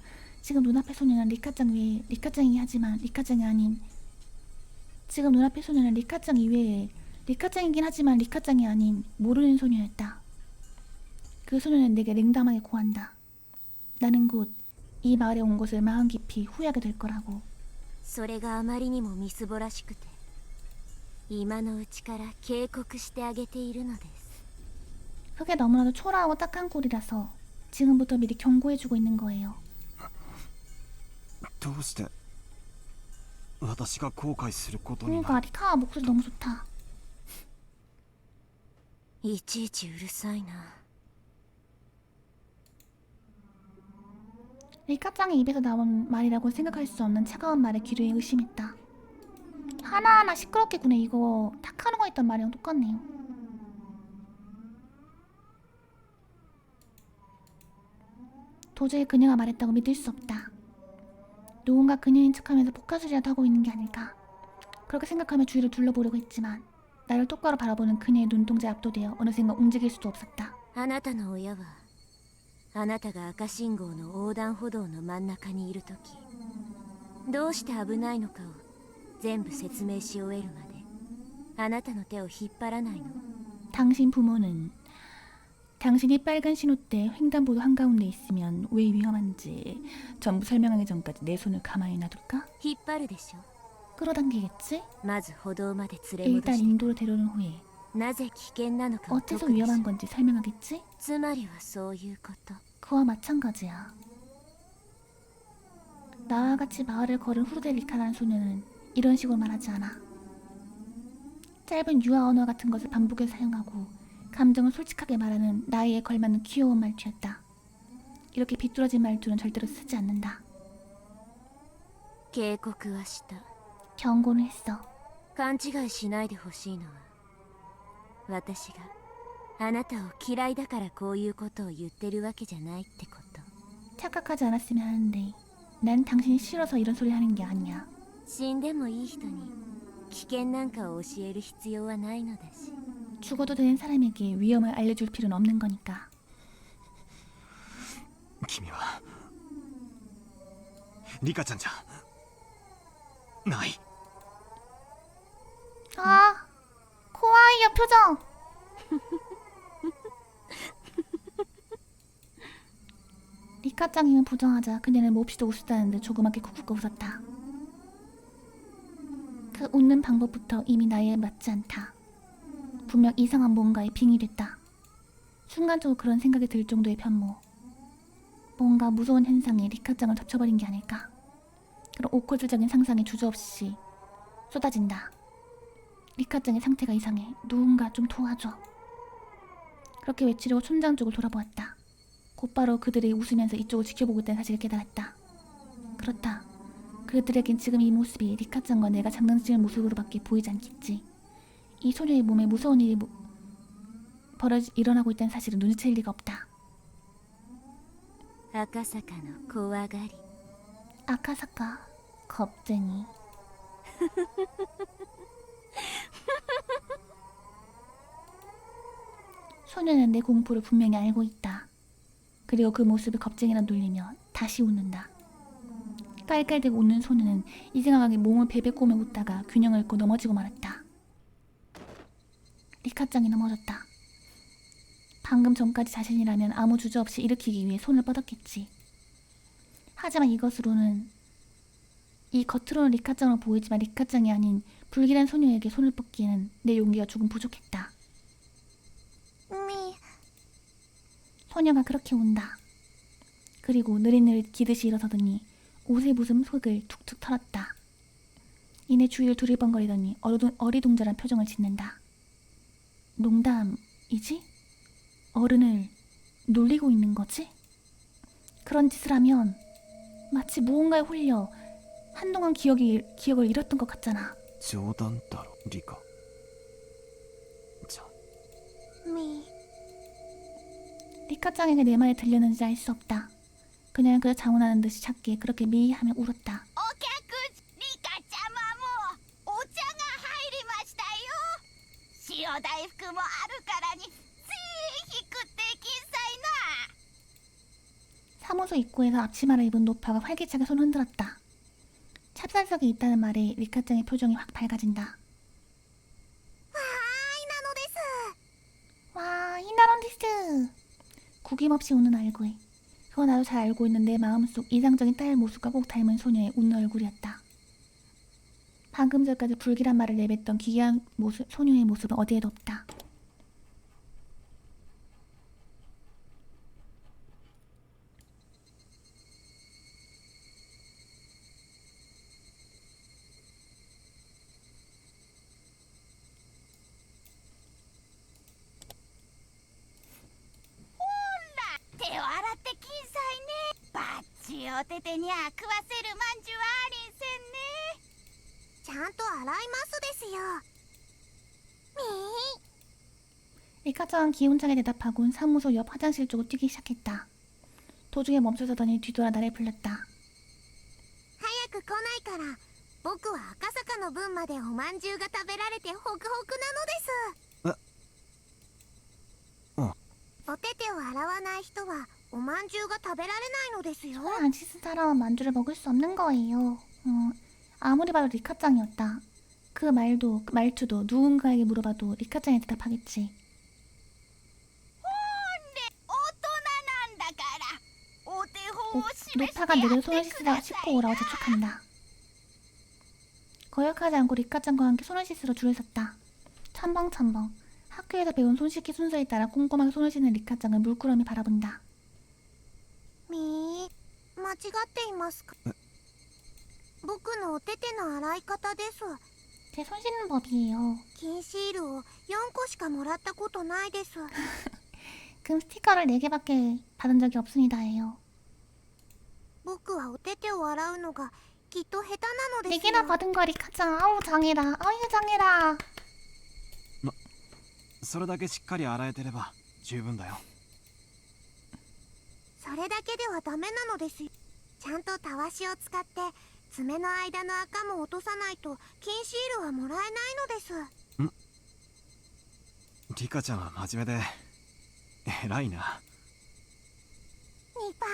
Speaker 1: 지금 눈앞의 소녀는 리카짱 외에 리카짱이긴 하지만 리카짱이 아닌 지금 눈앞의 소녀는 리카짱 이외에 리카짱이긴 하지만 리카짱이 아닌 모르는 소녀였다. 그 소녀는 내게 냉담하게 고한다. 나는 곧 이 마을에 온 것을 마음 깊이 후회하게 될 거라고.
Speaker 3: それがあまりにもみすぼらしくて今のうちから警告してあげているのです。
Speaker 1: 그게 너무나도 초라하고 딱한 꼴이라서 지금부터 미리 경고해주고 있는 거예요.
Speaker 2: どうして私が後悔することにな
Speaker 1: 그러니까
Speaker 2: る
Speaker 1: 리카 목소리 너무 좋다.
Speaker 3: いちいちうるさいな。
Speaker 1: 리카짱의 입에서 나온 말이라고 생각할 수 없는 차가운 말에 귀를 의심했다. 하나하나 시끄럽게 구네. 이거 타카노가 했던 말이랑 똑같네요. 도저히 그녀가 말했다고 믿을 수 없다. 누군가 그녀인 척하면서 폭화술이라도 하고 있는 게 아닐까. 그렇게 생각하며 주위를 둘러보려고 했지만 나를 똑바로 바라보는 그녀의 눈동자에 압도되어 어느샌가 움직일 수도 없었다.
Speaker 3: あなたの親はあなたが赤信号の横断歩道の真ん中にいるときどうして危ないのかを全部説明し終えるまであなたの手を引っ張らないの。
Speaker 1: 당신 부모는 당신이 빨간 신호 때 횡단보도 한가운데 있으면 왜 위험한지 전부 설명하기 전까지 내 손을 가만히 놔둘까?
Speaker 3: 引っ張るでしょ。
Speaker 1: 끌어당기겠지?
Speaker 3: まず歩道まで連れ戻
Speaker 1: 일단
Speaker 3: して
Speaker 1: 인도로 데려온 후에
Speaker 3: なぜ危険なのかを
Speaker 1: 어째서
Speaker 3: 特に
Speaker 1: 위험한 건지 설명하겠지?
Speaker 3: つまりはそういうこと。
Speaker 1: 그와 마찬가지야. 나와 같이 마을을 걸은 후르데 리카라는 소녀는 이런 식으로 말하지 않아. 짧은 유아 언어 같은 것을 반복해서 사용하고 감정을 솔직하게 말하는 나이에 걸맞는 귀여운 말투였다. 이렇게 비뚤어진 말투는 절대로 쓰지 않는다.
Speaker 3: 警告はした。
Speaker 1: 경고는 했어.
Speaker 3: 勘違いしないでほしいのは私があなたを嫌いだからこういうことを言ってるわけじゃないってこと。
Speaker 1: 착각하지 않았으면 하는데 난 당신이 싫어서 이런 소리 하는 게 아니야.
Speaker 3: 死んでもいい人に危険なんかを教える必要はないのだし。
Speaker 1: 죽어도 되는 사람에게 위험을 알려줄 필요는 없는 거니까.
Speaker 2: 君はリカちゃんじゃない。
Speaker 1: 아, 코아이야 표정. 리카짱이면 부정하자 그녀는 몹시도 웃었다는데 조그맣게 쿡쿡 웃었다. 그 웃는 방법부터 이미 나이에 맞지 않다. 분명 이상한 뭔가에 빙이 됐다. 순간적으로 그런 생각이 들 정도의 편모. 뭔가 무서운 현상에 리카짱을 덮쳐버린 게 아닐까. 그런 오코즈적인 상상이 주저없이 쏟아진다. 리카짱의 상태가 이상해. 누군가 좀 도와줘. 그렇게 외치려고 촌장 쪽을 돌아보았다. 곧바로 그들이 웃으면서 이쪽을 지켜보고 있다는 사실을 깨달았다. 그렇다. 그들에겐 지금 이 모습이 리카짱과 내가 장난치는 모습으로밖에 보이지 않겠지. 이 소녀의 몸에 무서운 일이 일어나고 있다는 사실을 눈치챌 리가 없다.
Speaker 3: 赤坂の怖がり。
Speaker 1: 아카사카 겁쟁이. 소녀는 내 공포를 분명히 알고 있다. 그리고 그 모습을 겁쟁이라 놀리며 다시 웃는다. 깔깔대고 웃는 소녀는 이상하게 몸을 베베꼬며 웃다가 균형을 잃고 넘어지고 말았다. 리카짱이 넘어졌다. 방금 전까지 자신이라면 아무 주저없이 일으키기 위해 손을 뻗었겠지. 하지만 이 겉으로는 리카짱으로 보이지만 리카짱이 아닌 불길한 소녀에게 손을 뻗기에는 내 용기가 조금 부족했다.
Speaker 3: み
Speaker 1: 소녀가 그렇게 운다. 그리고 느릿느릿 기듯이 일어서더니 옷에 묻은 속을 툭툭 털었다. 이내 주위를 두리번거리더니 어리둥절한 표정을 짓는다. 농담이지? 어른을 놀리고 있는 거지? 그런 짓을 하면 마치 무언가에 홀려 한동안 기억을 잃었던 것 같잖아.
Speaker 2: 冗談だろリカ。じゃ
Speaker 3: み
Speaker 1: 리카짱에게 내 말이 들렸는지 알 수 없다. 그냥 그저 자문하는 듯이 작게 그렇게 미이하며 울었다.
Speaker 3: お客リカちゃまもお茶が入りましたよ。塩大福もあるからにぜひ食ってきんさいな。
Speaker 1: 사무소 입구에서 앞치마를 입은 노파가 활기차게 손을 흔들었다. 찹쌀석이 있다는 말에 리카짱의 표정이 확 밝아진다. 와, 히나론디스! 구김없이 웃는 얼굴. 그거 나도 잘 알고 있는데 마음속 이상적인 딸 모습과 꼭 닮은 소녀의 웃는 얼굴이었다. 방금 전까지 불길한 말을 내뱉던 기괴한 모습, 소녀의 모습은 어디에도 없다.
Speaker 3: 手を洗ってきんさいね。バッチお手手にあくわせるまんじゅうはありんせんね。ちゃんと洗いますですよ。
Speaker 1: 리카짱은 기운차게 대답하곤 사무소 옆 화장실 쪽으로 뛰기 시작했다. 도중에 멈춰서더니 뒤돌아 나를 불렀다.
Speaker 3: 早く来ないから僕は赤坂の分までおまんじゅうが食べられてホクホクなのです。お手手を洗わない人はおまんじゅうが食べられないのですよ。
Speaker 1: 손을 안 씻은 사람은 만두를 먹을 수 없는 거예요. 아무리 봐도 리카짱이었다. 그 말투도 누군가에게 물어봐도 리카짱이 대답하겠지. 노파가 내게 손을 씻고 오라고 재촉한다. 거역하지 않고 리카짱과 함께 손을 씻으러 줄을 섰다. 첨벙첨벙. 학교에서 배운 손 씻기 순서에 따라 꼼꼼하게 손을 씻는 리카짱을 물끄러미 바라본다.
Speaker 3: 間違っていますか？僕のお手手の洗い方です。
Speaker 1: 제 손 씻는 법이에요.
Speaker 3: 金シールを4個しかもらったことないです。
Speaker 1: 금 스티커를 4개밖에 받은 적이 없습니다예요.
Speaker 3: 僕はお手手を洗うのがきっと下手なのですよ。
Speaker 1: 4개나 받은 거야 리카짱. 아우 장애라. 아유 장애라.
Speaker 2: それだけしっかり洗えてれば十分だよ。
Speaker 3: それだけではダメなのですよ。ちゃんとたわしを使って爪の間の赤も落とさないと金シールはもらえないのです。
Speaker 2: リカちゃんは真面目で偉いな。
Speaker 3: ニパ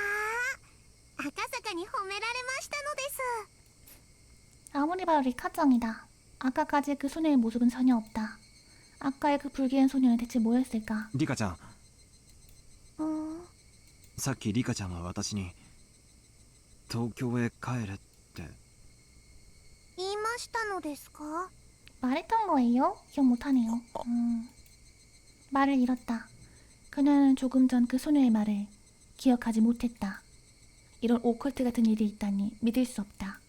Speaker 3: ー、赤坂に褒められましたのです。
Speaker 1: 아무리 봐도 리카짱이다. 아까까지 그 소녀의 모습은 전혀 없다. 아까의 그 불길한 소녀는 대체 뭐였을까?
Speaker 2: リカちゃん、
Speaker 3: さ
Speaker 2: っきリカちゃんは私に東京へ帰れって
Speaker 3: 言いましたのですか？
Speaker 1: 말했던 거예요? 기억 못하네요. 말을 잃었다. 그녀는 조금 전 그 소녀의 말을 기억하지 못했다. 이런 오컬트 같은 일이 있다니 믿을 수 없다.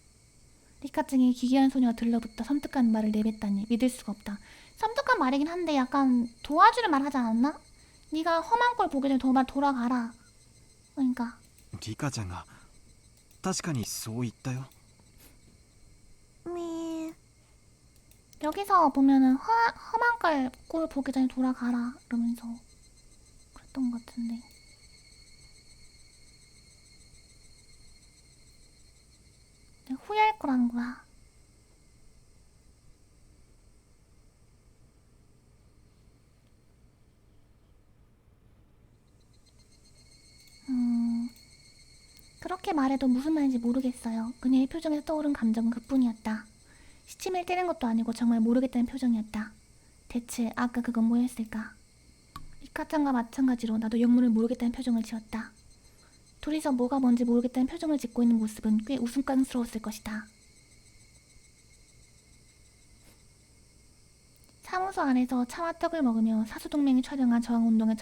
Speaker 1: 리카증이 기괴한 소녀가 들러붙어 섬뜩한 말을 내뱉다니 믿을 수가 없다. 섬뜩한 말이긴 한데 약간 도와주는 말 하지 않았나? 네가 험한 걸 보기 전에 돌아가라. 그러니까
Speaker 2: リカちゃんが確かにそう言ったよ。
Speaker 1: 여기서 보면은 험한 꼴 보기 전에 돌아가라 이러면서 그랬던 것 같은데. 내가 후회할 거라는 거야. 그렇게 말해도 무슨 말인지 모르겠어요. 그녀의 표정에서 떠오른 감정은 그뿐이었다. 시침을 때린 것도 아니고 정말 모르겠다는 표정이었다. 대체 아까 그건 뭐였을까? 리카짱과 마찬가지로 나도 영문을 모르겠다는 표정을 지었다. 둘이서 뭐가 뭔지 모르겠다는 표정을 짓고 있는 모습은 꽤 웃음깡스러웠을 것이다. 사무소 안에서 차와 떡을 먹으며 사수동맹이 촬영한 저항운동의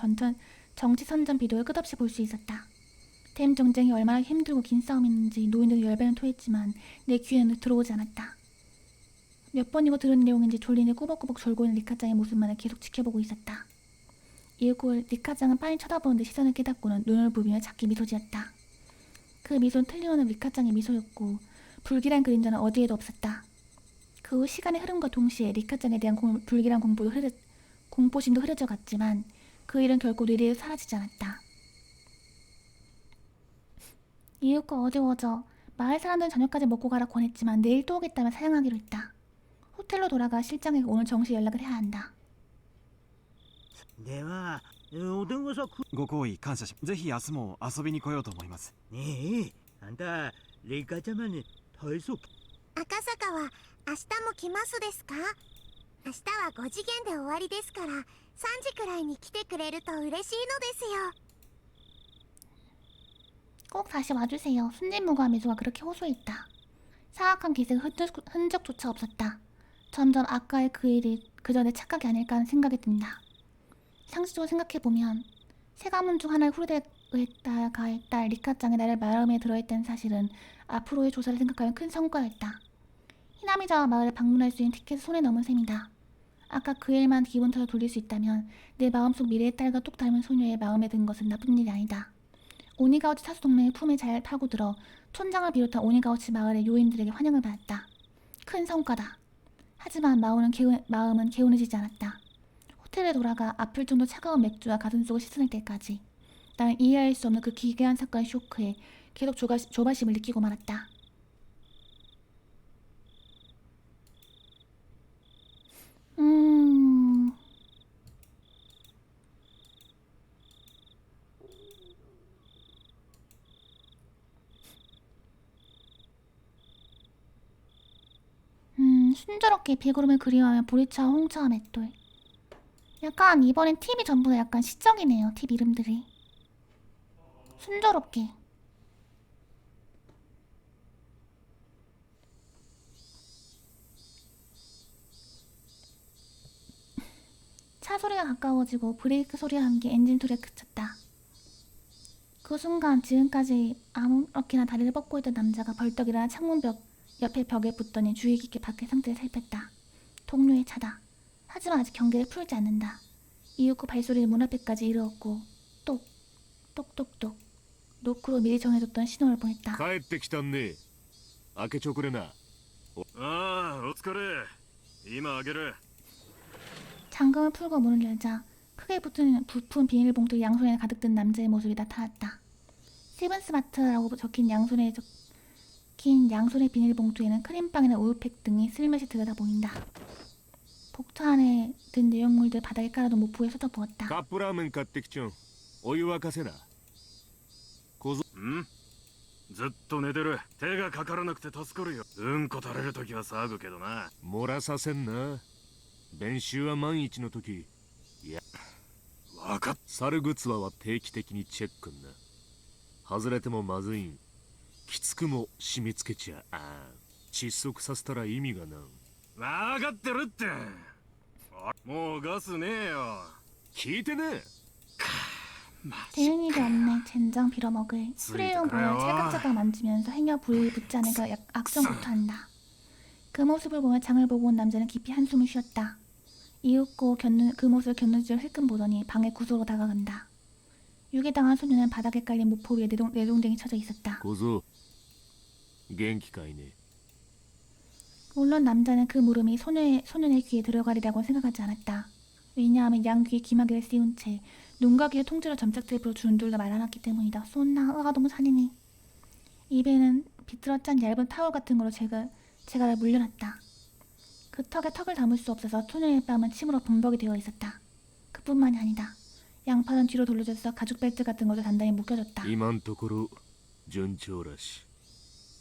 Speaker 1: 정치선전 비디오를 끝없이 볼 수 있었다. 댐 정쟁이 얼마나 힘들고 긴 싸움이었는지 노인들이 열배는 토했지만 내 귀에는 들어오지 않았다. 몇 번이고 들은 내용인지 졸린데 꾸벅꾸벅 졸고 있는 리카짱의 모습만을 계속 지켜보고 있었다. 이윽고 리카짱은 빤히 쳐다보는데 시선을 깨닫고는 눈을 부비며 작게 미소 지었다. 그 미소는 틀림없는 리카짱의 미소였고 불길한 그림자는 어디에도 없었다. 그 후 시간의 흐름과 동시에 리카짱에 대한 불길한 공포심도 흐려져 갔지만 그 일은 결코 뇌리에서 사라지지 않았다. 이윽고 어두워져 마을 사람들은 저녁까지 먹고 가라 권했지만 내일 또 오겠다며 사양하기로 했다. 호텔로 돌아가 실장에게 오늘 정시 연락을 해야 한다.
Speaker 4: ではおでんはさ
Speaker 2: ご好意感謝し、ぜひ明日も遊びに来ようと思います。
Speaker 4: ねえ、あんたレイカちゃまに体操
Speaker 6: 赤坂は明日も来ますですか？明日は5次元で終わりですから3時くらいに来てくれると嬉しいのですよ。
Speaker 1: 꼭 다시 와주세요. 순진무구한 미소가 그렇게 호소했다. 사악한 기색의 흔적조차 없었다. 점점 아까의 그 일이 그 전에 착각이 아닐까 하는 생각이 든다. 상식적으로 생각해보면 세 가문 중 하나의 후레드의 딸 리카짱이 나를 마음에 들어있다는 사실은 앞으로의 조사를 생각하면 큰 성과였다. 히나미자와 마을을 방문할 수 있는 티켓을 손에 넣은 셈이다. 아까 그 일만 기분 탓으로 돌릴 수 있다면 내 마음속 미래의 딸과 똑 닮은 소녀의 마음에 든 것은 나쁜 일이 아니다. 오니가우치 사수 동맹의 품에 잘 파고들어 촌장을 비롯한 오니가우치 마을의 요인들에게 환영을 받았다. 큰 성과다. 하지만 마음은 개운해지지 않았다. 호텔에 돌아가 아플 정도 차가운 맥주와 가슴속을 씻어낼 때까지 나는 이해할 수 없는 그 기괴한 사건의 쇼크에 계속 조바심을 느끼고 말았다. 순조롭게 비구름을 그리워하며 보리차와 홍차와 맷돌. 약간 이번엔 팁이 전부 다 약간 시적이네요. 팁 이름들이. 순조롭게. 차 소리가 가까워지고 브레이크 소리와 함께 엔진 소리가 그쳤다. 그 순간 지금까지 아무렇게나 다리를 뻗고 있던 남자가 벌떡 일어나 창문벽 옆에 벽에 붙더니 주의 깊게 밖의 상태를 살폈다. 동료의 차다. 하지만 아직 경계를 풀지 않는다. 이윽고 발소리를 문 앞에까지 이르렀고 똑 똑똑똑 노크로 미리 정해뒀던 신호를 보냈다.
Speaker 7: 帰ってきたね。開けちょくれな。
Speaker 2: ああ、お疲れ。今あげる。
Speaker 1: 잠금을 풀고 문을 열자 크게 부푼 비닐봉투 양손에 가득 든 남자의 모습이 나타났다. 세븐스마트라고 적힌 양손의 비닐봉투에는 크림빵이나 우유팩 등이 슬며시 들여다 보인다. 복터 안에 든 내용물들 바닥에 깔아둔 모프에 쏟아부었다.
Speaker 7: カップラーメン買ってきちょん。お湯沸かせな。小僧。
Speaker 2: ん？ずっと寝てる。手がかからなくて助かるよ。うんこ垂れるときは騒ぐけどな。
Speaker 7: 漏らさせんな。練習は万一の時。いや、
Speaker 2: わかっ。
Speaker 7: 猿グツワは定期的にチェックんな。外れてもまずいん。きつくも締め付けちゃあん。窒息させたら意味がなん。
Speaker 2: わかってるって。もうガスねえよ。
Speaker 7: 聞いてね。
Speaker 1: 대응이도 없네. 젠장 빌어먹을. 수레용 보여 찰깍찰깍 만지면서 행여 불이 붙지 않을까 악성부터 한다. 그 모습을 보며 장을 보고 온 남자는 깊이 한숨을 쉬었다. 이윽고 그 모습을 곁눈질을 흘끔 보더니 방의 구석으로 다가간다. 유괴당한 소녀는 바닥에 깔린 모포 위에 내동댕이 쳐져 있었다.
Speaker 7: 小僧元気かいね。
Speaker 1: 물론 남자는 그 물음이 소년의 귀에 들어가리라고 생각하지 않았다. 왜냐하면 양귀에 귀마개를 씌운 채 눈과 귀를 통째로 점착 테이프로 줄줄로 말아놨기 때문이다. 쏜나 으가 너무 잔인해. 입에는 비틀어 짠 얇은 타월 같은 거로 제가를 물려놨다. 그 턱에 턱을 담을 수 없어서 소년의 뺨은 침으로 범벅이 되어 있었다. 그뿐만이 아니다. 양팔은 뒤로 돌려져서 가죽 벨트 같은 것도 단단히 묶여졌다.
Speaker 7: 今んところ順調らし。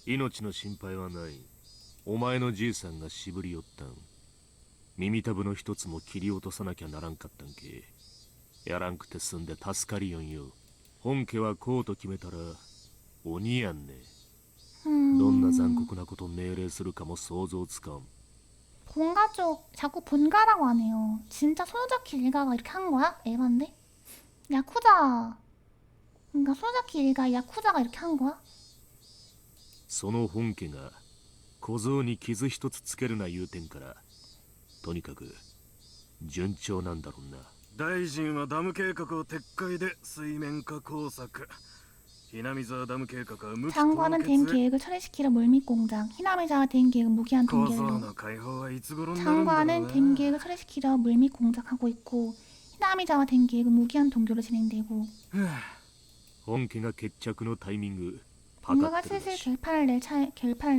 Speaker 7: 命の心配はない。お前のじいさんがしぶり寄ったん。耳たぶの一つも切り落とさなきゃならんかったんけ。やらんくて済んで助かりよんよ。本家はこうと決めたら鬼やんね。どんな残酷なこと命令するかも想像つかん。
Speaker 1: 본가족 자꾸 본가라고 하네요. 진짜 소노자키 일가가 이렇게 한 거야? 에반데? 야쿠자. 그러니까 소노자키 일가 야쿠자가 이렇게 한 거야?
Speaker 7: その本家が小僧に傷一つつけるな言うてんから、とにかく順調なんだろうな。
Speaker 2: 大臣はダム計画を撤回で水面下工作。희나미자ダム計画は無期
Speaker 1: 장관은 댐 계획을 철회시키려 물밑 공장, 히나미자와 댐 계획은 무기한 동결로. 장관은 댐 계획을 철회시키려 물밑 공작하고 있고, 히나미자와 댐 계획은 무기한 동결로 진행되고.
Speaker 7: 本家が決着のタイミング
Speaker 1: 뭔가가 슬슬 결판을 낼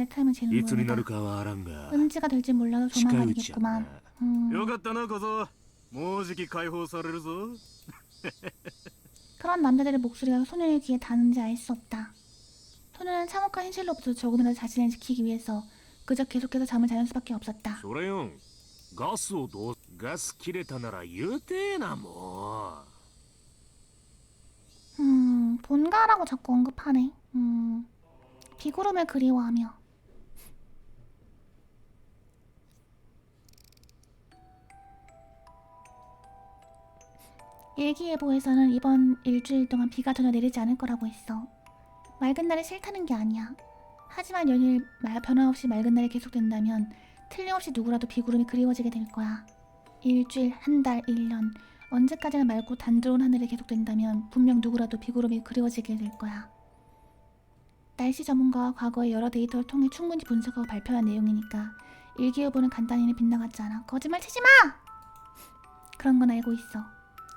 Speaker 1: 타임은 지는
Speaker 7: いつになる
Speaker 1: 모양이다.
Speaker 7: かはあらんが
Speaker 1: 음지가 될지 몰라도
Speaker 7: 近いうちや
Speaker 1: 조만간이겠구만.
Speaker 7: な。
Speaker 2: よかったな小僧。もうじき解放されるぞ。
Speaker 1: 그런 남자들의 목소리가 소년의 귀에 닿는지 알 수 없다. 소년은 참혹한 현실로부터 조금이라도 자신을 지키기 위해서 그저 계속해서 잠을 자는 수밖에 없었다.
Speaker 7: それよんガスをどうガス切れたなら言うてえなも
Speaker 1: 본가라고 자꾸 언급하네. 비구름을 그리워하며. 일기예보에서는 이번 일주일 동안 비가 전혀 내리지 않을 거라고 했어. 맑은 날이 싫다는 게 아니야. 하지만 연일 변함없이 맑은 날이 계속된다면 틀림없이 누구라도 비구름이 그리워지게 될 거야. 일주일, 한 달, 1년 언제까지나 맑고 단조로운 하늘이 계속된다면 분명 누구라도 비구름이 그리워지게 될 거야. 날씨 전문가와 과거의 여러 데이터를 통해 충분히 분석하고 발표한 내용이니까 일기예보는 간단히는 빗나갔지 않아. 거짓말 치지 마! 그런 건 알고 있어.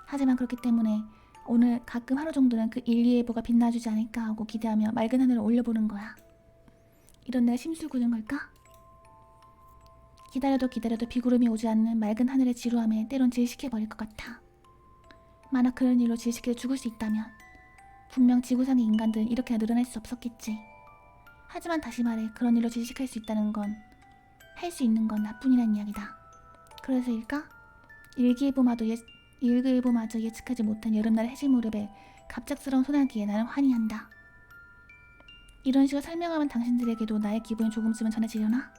Speaker 1: 하지만 그렇기 때문에 오늘 가끔 하루 정도는 그 일기예보가 빛나주지 않을까 하고 기대하며 맑은 하늘을 올려보는 거야. 이런 내가 심술궂은 걸까? 기다려도 기다려도 비구름이 오지 않는 맑은 하늘의 지루함에 때론 질식해버릴 것 같아. 만약 그런 일로 질식해서 죽을 수 있다면 분명 지구상의 인간들은 이렇게 늘어날 수 없었겠지. 하지만 다시 말해 그런 일로 질식할 수 있다는 건 할 수 있는 건 나뿐이란 이야기다. 그래서일까? 일기예보마저 예측하지 못한 여름날 해질 무렵에 갑작스러운 소나기에 나는 환희한다. 이런 식으로 설명하면 당신들에게도 나의 기분이 조금쯤은 전해지려나?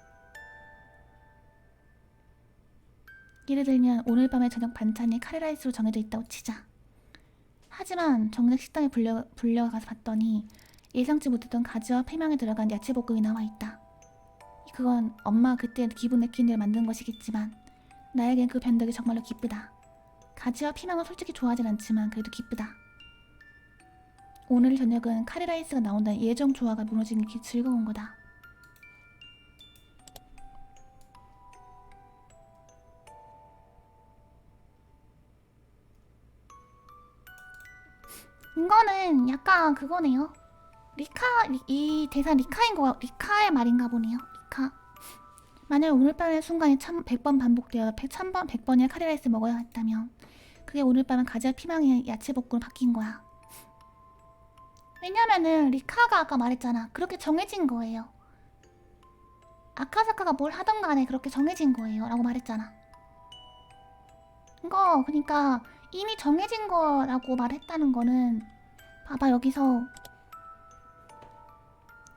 Speaker 1: 예를 들면 오늘 밤의 저녁 반찬이 카레라이스로 정해져 있다고 치자. 하지만 정작 식당에 불려가서 봤더니 예상치 못했던 가지와 피망에 들어간 야채볶음이 나와 있다. 그건 엄마 그때 기분 내키는 대로 만든 것이겠지만 나에겐 그 변덕이 정말로 기쁘다. 가지와 피망은 솔직히 좋아하진 않지만 그래도 기쁘다. 오늘 저녁은 카레라이스가 나온다는 예정 조화가 무너지는 게 즐거운 거다. 이거는 약간 그거네요. 이 대사 리카의 말인가 보네요. 리카. 만약 오늘 밤의 순간이 100번 반복되어 100번의 카레라이스 먹어야 했다면 그게 오늘 밤은 가지와 피망의 야채볶음으로 바뀐 거야. 왜냐면은 리카가 아까 말했잖아. 그렇게 정해진 거예요. 아카사카가 뭘 하던 간에 그렇게 정해진 거예요 라고 말했잖아. 이거 그러니까 이미 정해진 거라고 말했다는 거는 봐봐 여기서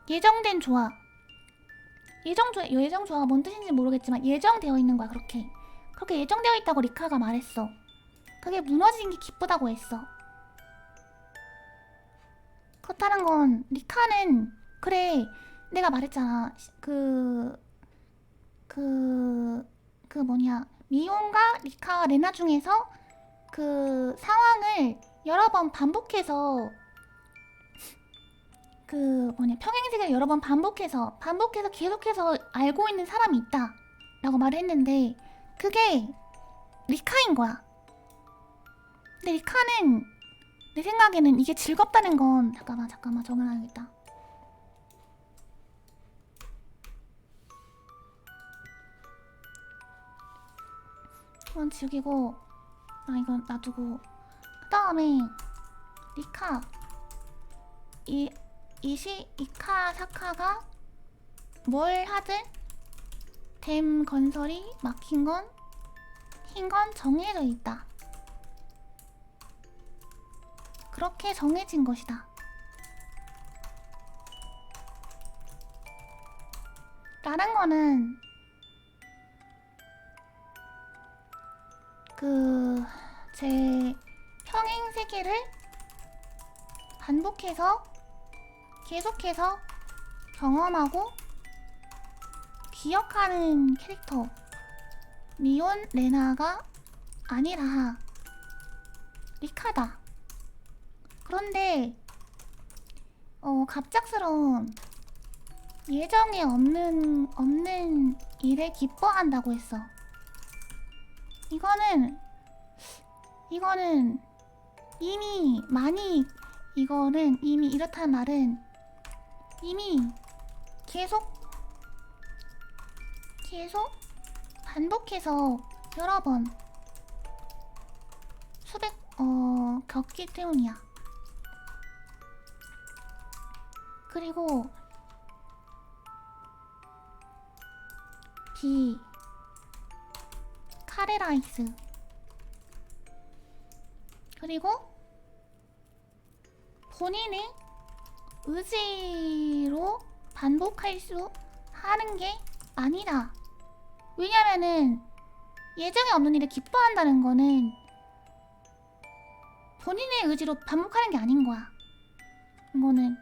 Speaker 1: 예정된 조화. 예정 조화가 뭔 뜻인지 모르겠지만 예정되어 있는 거야. 그렇게 예정되어 있다고 리카가 말했어. 그게 무너진 게 기쁘다고 했어. 그렇다는 건 리카는 그래 내가 말했잖아. 미혼과 리카와 레나 중에서 그 상황을 여러 번 반복해서 평행세계를 여러 번 반복해서 계속해서 알고 있는 사람이 있다 라고 말을 했는데 그게 리카인 거야. 근데 리카는 내 생각에는 이게 즐겁다는 건 잠깐만 적어놔야겠다. 이건 지우기고 이건 놔두고 그 다음에 리카 이카사카가 뭘 하든 댐 건설이 막힌 건 흰 건 정해져 있다. 그렇게 정해진 것이다. 라는 거는 제 평행 세계를 반복해서 계속해서 경험하고 기억하는 캐릭터 미혼 레나가 아니라 리카다. 그런데 갑작스러운 예정에 없는 일에 기뻐한다고 했어. 이거는 이미 이렇다는 말은 이미 계속 반복해서 여러 번 겪기 때문이야. 그리고 B 카레라이스. 그리고 본인의 의지로 반복할 수 하는 게 아니다. 왜냐면은 예정에 없는 일을 기뻐한다는 거는 본인의 의지로 반복하는 게 아닌 거야. 이거는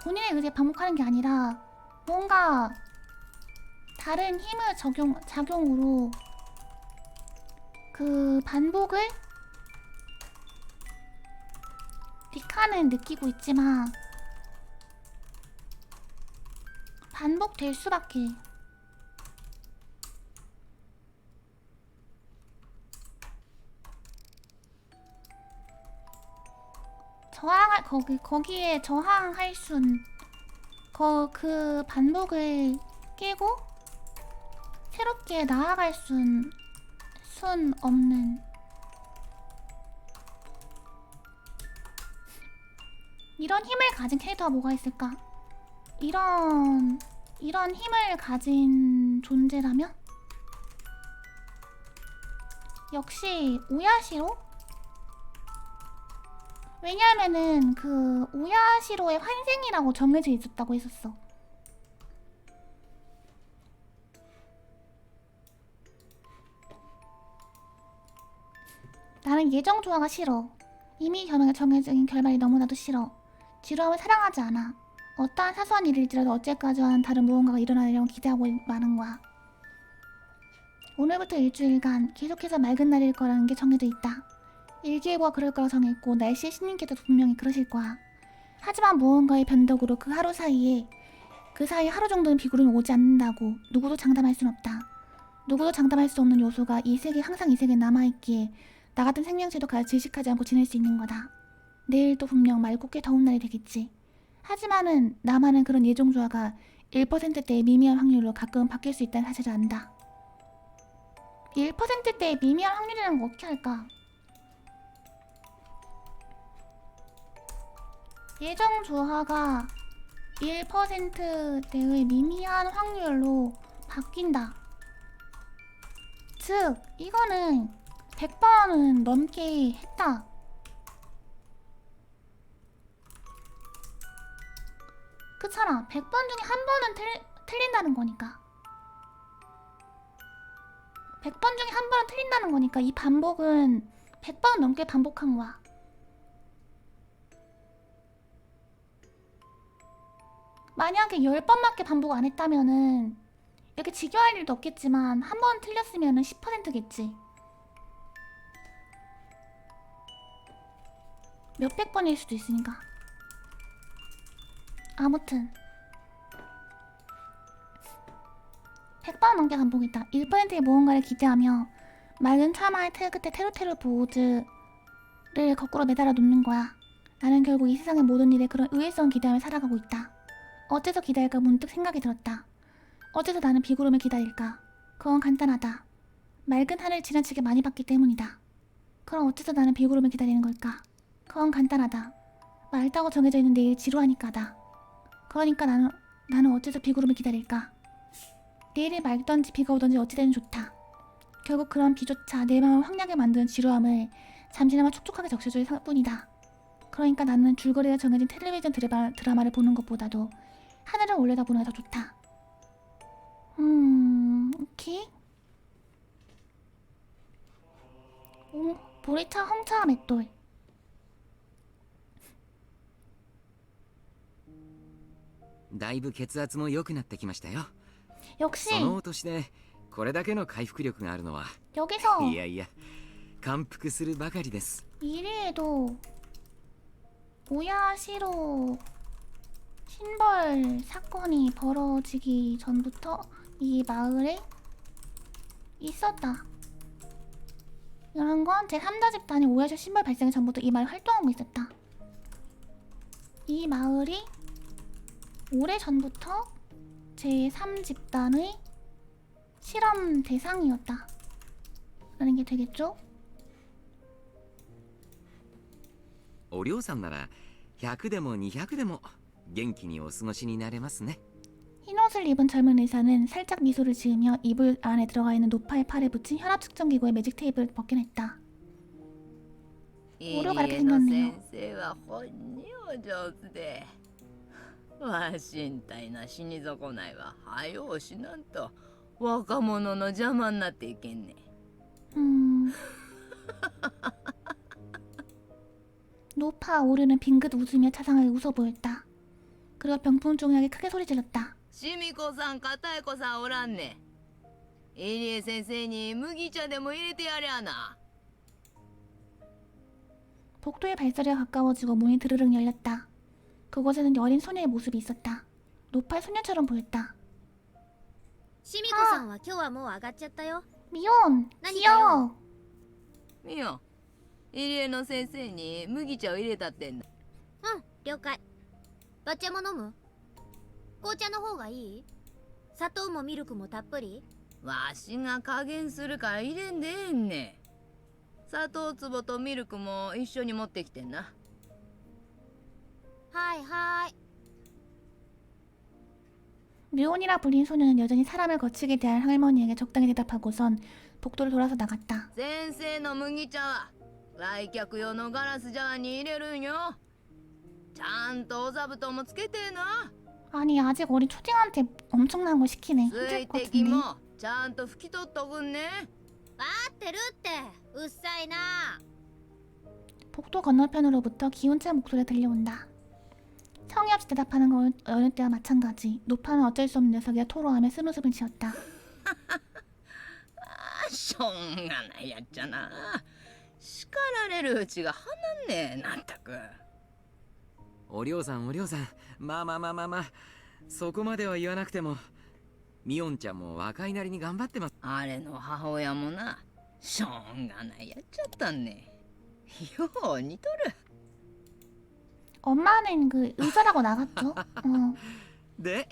Speaker 1: 본인의 의지에 반복하는 게 아니라 뭔가 다른 힘의 작용으로 그 반복을 리카는 느끼고 있지만 반복될 수밖에. 저항할 거기에 저항할 그 반복을 깨고 새롭게 나아갈 순 없는. 이런 힘을 가진 캐릭터가 뭐가 있을까? 이런 힘을 가진 존재라면? 역시 오야시로? 왜냐하면은 그 오야시로의 환생이라고 정해져 있었다고 했었어. 나는 예정 조화가 싫어. 이미 정해진 결말이 너무나도 싫어. 지루함을 사랑하지 않아. 어떠한 사소한 일일지라도 어제까지와는 다른 무언가가 일어나려고 기대하고 마는 거야. 오늘부터 일주일간 계속해서 맑은 날일 거라는 게 정해져 있다. 일기예보가 그럴 거라고 정했고 날씨의 신님께도 분명히 그러실 거야. 하지만 무언가의 변덕으로 그 사이 하루 정도는 비구름이 오지 않는다고 누구도 장담할 순 없다. 누구도 장담할 수 없는 요소가 항상 이 세계에 남아있기에 나 같은 생명체도 질식하지 않고 지낼 수 있는 거다. 내일도 분명 맑고 꽤 더운 날이 되겠지. 하지만은 나만은 그런 예정조화가 1%대의 미미한 확률로 가끔 바뀔 수 있다는 사실을 안다. 1%대의 미미한 확률이라는 거 어떻게 할까? 예정조화가 1%대의 미미한 확률로 바뀐다. 즉 이거는 100번은 넘게 했다. 그렇잖아. 100번 중에 한 번은 틀린다는 거니까. 100번 중에 한 번은 틀린다는 거니까 이 반복은 100번 넘게 반복한 거야. 만약에 10번밖에 반복 안 했다면은 이렇게 지겨할 일도 없겠지만 한 번 틀렸으면은 10%겠지. 몇백 번일 수도 있으니까. 아무튼 100번 넘게 반복했다. 1%의 무언가를 기대하며 맑은 차마의 끝에 테루테루 보호즈를 거꾸로 매달아 놓는 거야. 나는 결국 이 세상의 모든 일에 그런 의외성을 기대하며 살아가고 있다. 어째서 기다릴까 문득 생각이 들었다. 어째서 나는 비구름을 기다릴까? 그건 간단하다. 맑은 하늘을 지나치게 많이 봤기 때문이다. 그럼 어째서 나는 비구름을 기다리는 걸까? 그건 간단하다. 맑다고 정해져 있는 내일 지루하니까다. 그러니까 나는 어째서 비구름을 기다릴까? 내일이 맑던지 비가 오던지 어찌되든 좋다. 결국 그런 비조차 내 마음을 황량하게 만드는 지루함을 잠시나마 촉촉하게 적셔줄 뿐이다. 그러니까 나는 줄거리가 정해진 텔레비전 드라마를 보는 것보다도 하늘을 올려다보는 게 더 좋다. 오케이. 보리차 홍차 맷돌.
Speaker 8: だいぶ血圧も良くなってきましたよ。
Speaker 1: 역시
Speaker 8: そのお年でこれだけの回復力があるのは
Speaker 1: 여기서
Speaker 8: いやいや感服するばかりです。
Speaker 1: 이리에도 오야시로 신벌 사건이 벌어지기 전부터 이 마을에 있었다. 이런 건 제3자 집단이 오야시 신벌 발생 전부터 이 마을 활동하고 있었다. 이 마을이 오래전부터 제3집단의 실험 대상이었다 라는 게 되겠죠?
Speaker 8: おりょうさんなら100でも200でも元気にお過ごしになれますね。
Speaker 1: 흰 옷을 입은 젊은 의사는 살짝 미소를 지으며 이불 안에 들어가 있는 노파의 팔에 붙인 혈압 측정 기구의 매직 테이프를 벗긴 했다.
Speaker 9: 入
Speaker 1: 오류가
Speaker 9: 江
Speaker 1: 이렇게
Speaker 9: の
Speaker 1: 생겼네요.
Speaker 9: 先生は本にお上手で、わしんたいな死に損ないは早うしなんと若者の邪魔になっていけんね。
Speaker 1: 노파 오류는 빙긋 웃으며 차상하게 웃어 보였다. 그리고 병풍종이하게 크게 소리 질렀다.
Speaker 9: しみこさん片江子さんおらんね。入江先生に麦茶でも入れてやりゃな。
Speaker 1: 복도의 발소리가 가까워지고 문이 드르륵 열렸다. 그곳에는 여린 소녀의 모습이 있었다. 노파의 소녀처럼 보였다.
Speaker 3: シミコさんは今日はもう上がっちゃったよ。
Speaker 1: 미온!
Speaker 3: 나니까요.
Speaker 1: 귀여워!
Speaker 9: みよ、入江の先生に麦茶を入れたってんだ。
Speaker 3: うん、了解。抹茶も飲む？紅茶の方がいい？砂糖もミルクもたっぷり？
Speaker 9: わしが加減するから入れんでええんね。砂糖壺とミルクも一緒に持ってきてんな。
Speaker 3: はいはい。
Speaker 1: 묘온이라 불린 소녀는 여전히 사람을 거칠게 대할 할머니에게 적당히 대답하고선 복도를 돌아서 나갔다.
Speaker 9: 先生の麦茶は来客用のガラス茶碗に入れるんよ。ちゃんとお座布団もつけてえな。
Speaker 1: 아니 아직 어린 초딩한테 엄청난 거 시키네.
Speaker 9: 水
Speaker 1: 힘들 것
Speaker 9: 滴
Speaker 1: 같은데.
Speaker 9: もちゃんと拭き取っとくんね。
Speaker 3: 待ってるってうっさいな。
Speaker 1: 복도 건너편으로부터 기운찬 목소리가 들려온다. 성의 없이 대답하는 건 어느 때와 마찬가지. 노파는 어쩔 수 없는 녀석이라 토로하며 쓴웃음을 지었다.
Speaker 9: しょうがないやっちゃな。叱られるうちが離んねえなったく。
Speaker 8: おりょうさんおりょうさん、まあそこまでは言わなくても、ミオンちゃんも若いなりに頑張ってます。
Speaker 9: あれの母親もな、しょうがないやっちゃったんね。よう似とる。
Speaker 1: 엄마는 그 의사라고 나갔죠? 어.
Speaker 8: で、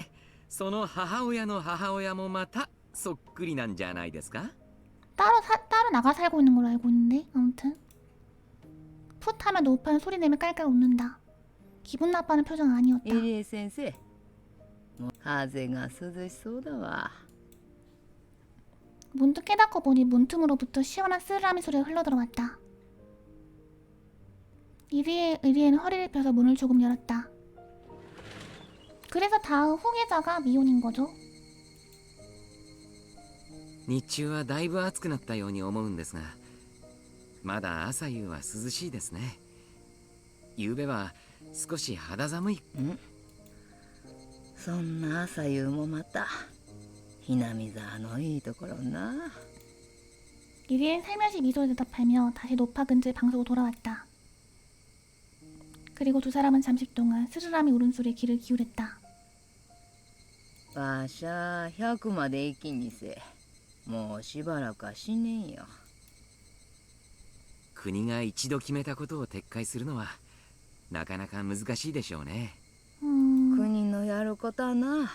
Speaker 8: その母親の母親もまたそっくりなんじゃないですか？
Speaker 1: 따로 나가 살고 있는 걸로 알고 있는데 아무튼 풋 하면 노파는 소리 내며 깔깔 웃는다. 기분 나빠하는 표정 아니었다.
Speaker 9: 入江先生、もう風が涼しそうだわ。
Speaker 1: 문득 깨닫고 보니 문틈으로부터 시원한 쓰르라미 소리가 흘러들어왔다. 이리에는 허리를 펴서 문을 조금 열었다. 그래서 다음 후계자가 미혼인 거죠.
Speaker 8: 日中はだいぶ暑くなったように思うんですが、まだ朝夕は涼しいですね。夕べは少し肌寒い。
Speaker 9: そんな朝夕もまたひなみ沢のいいところな。
Speaker 1: 이리엔 살며시 미소를 대답하며 다시 노파 근처의 방석으로 돌아왔다. 그리고 두 사람은 잠시 동안 스르라미 울음소리에 귀를 기울였다.
Speaker 9: わしゃ100まで生きにせ。もうしばらくは死ねんよ。
Speaker 8: 国が一度決めたことを撤回するのはなかなか難しいでしょうね。
Speaker 9: 国のやることはな、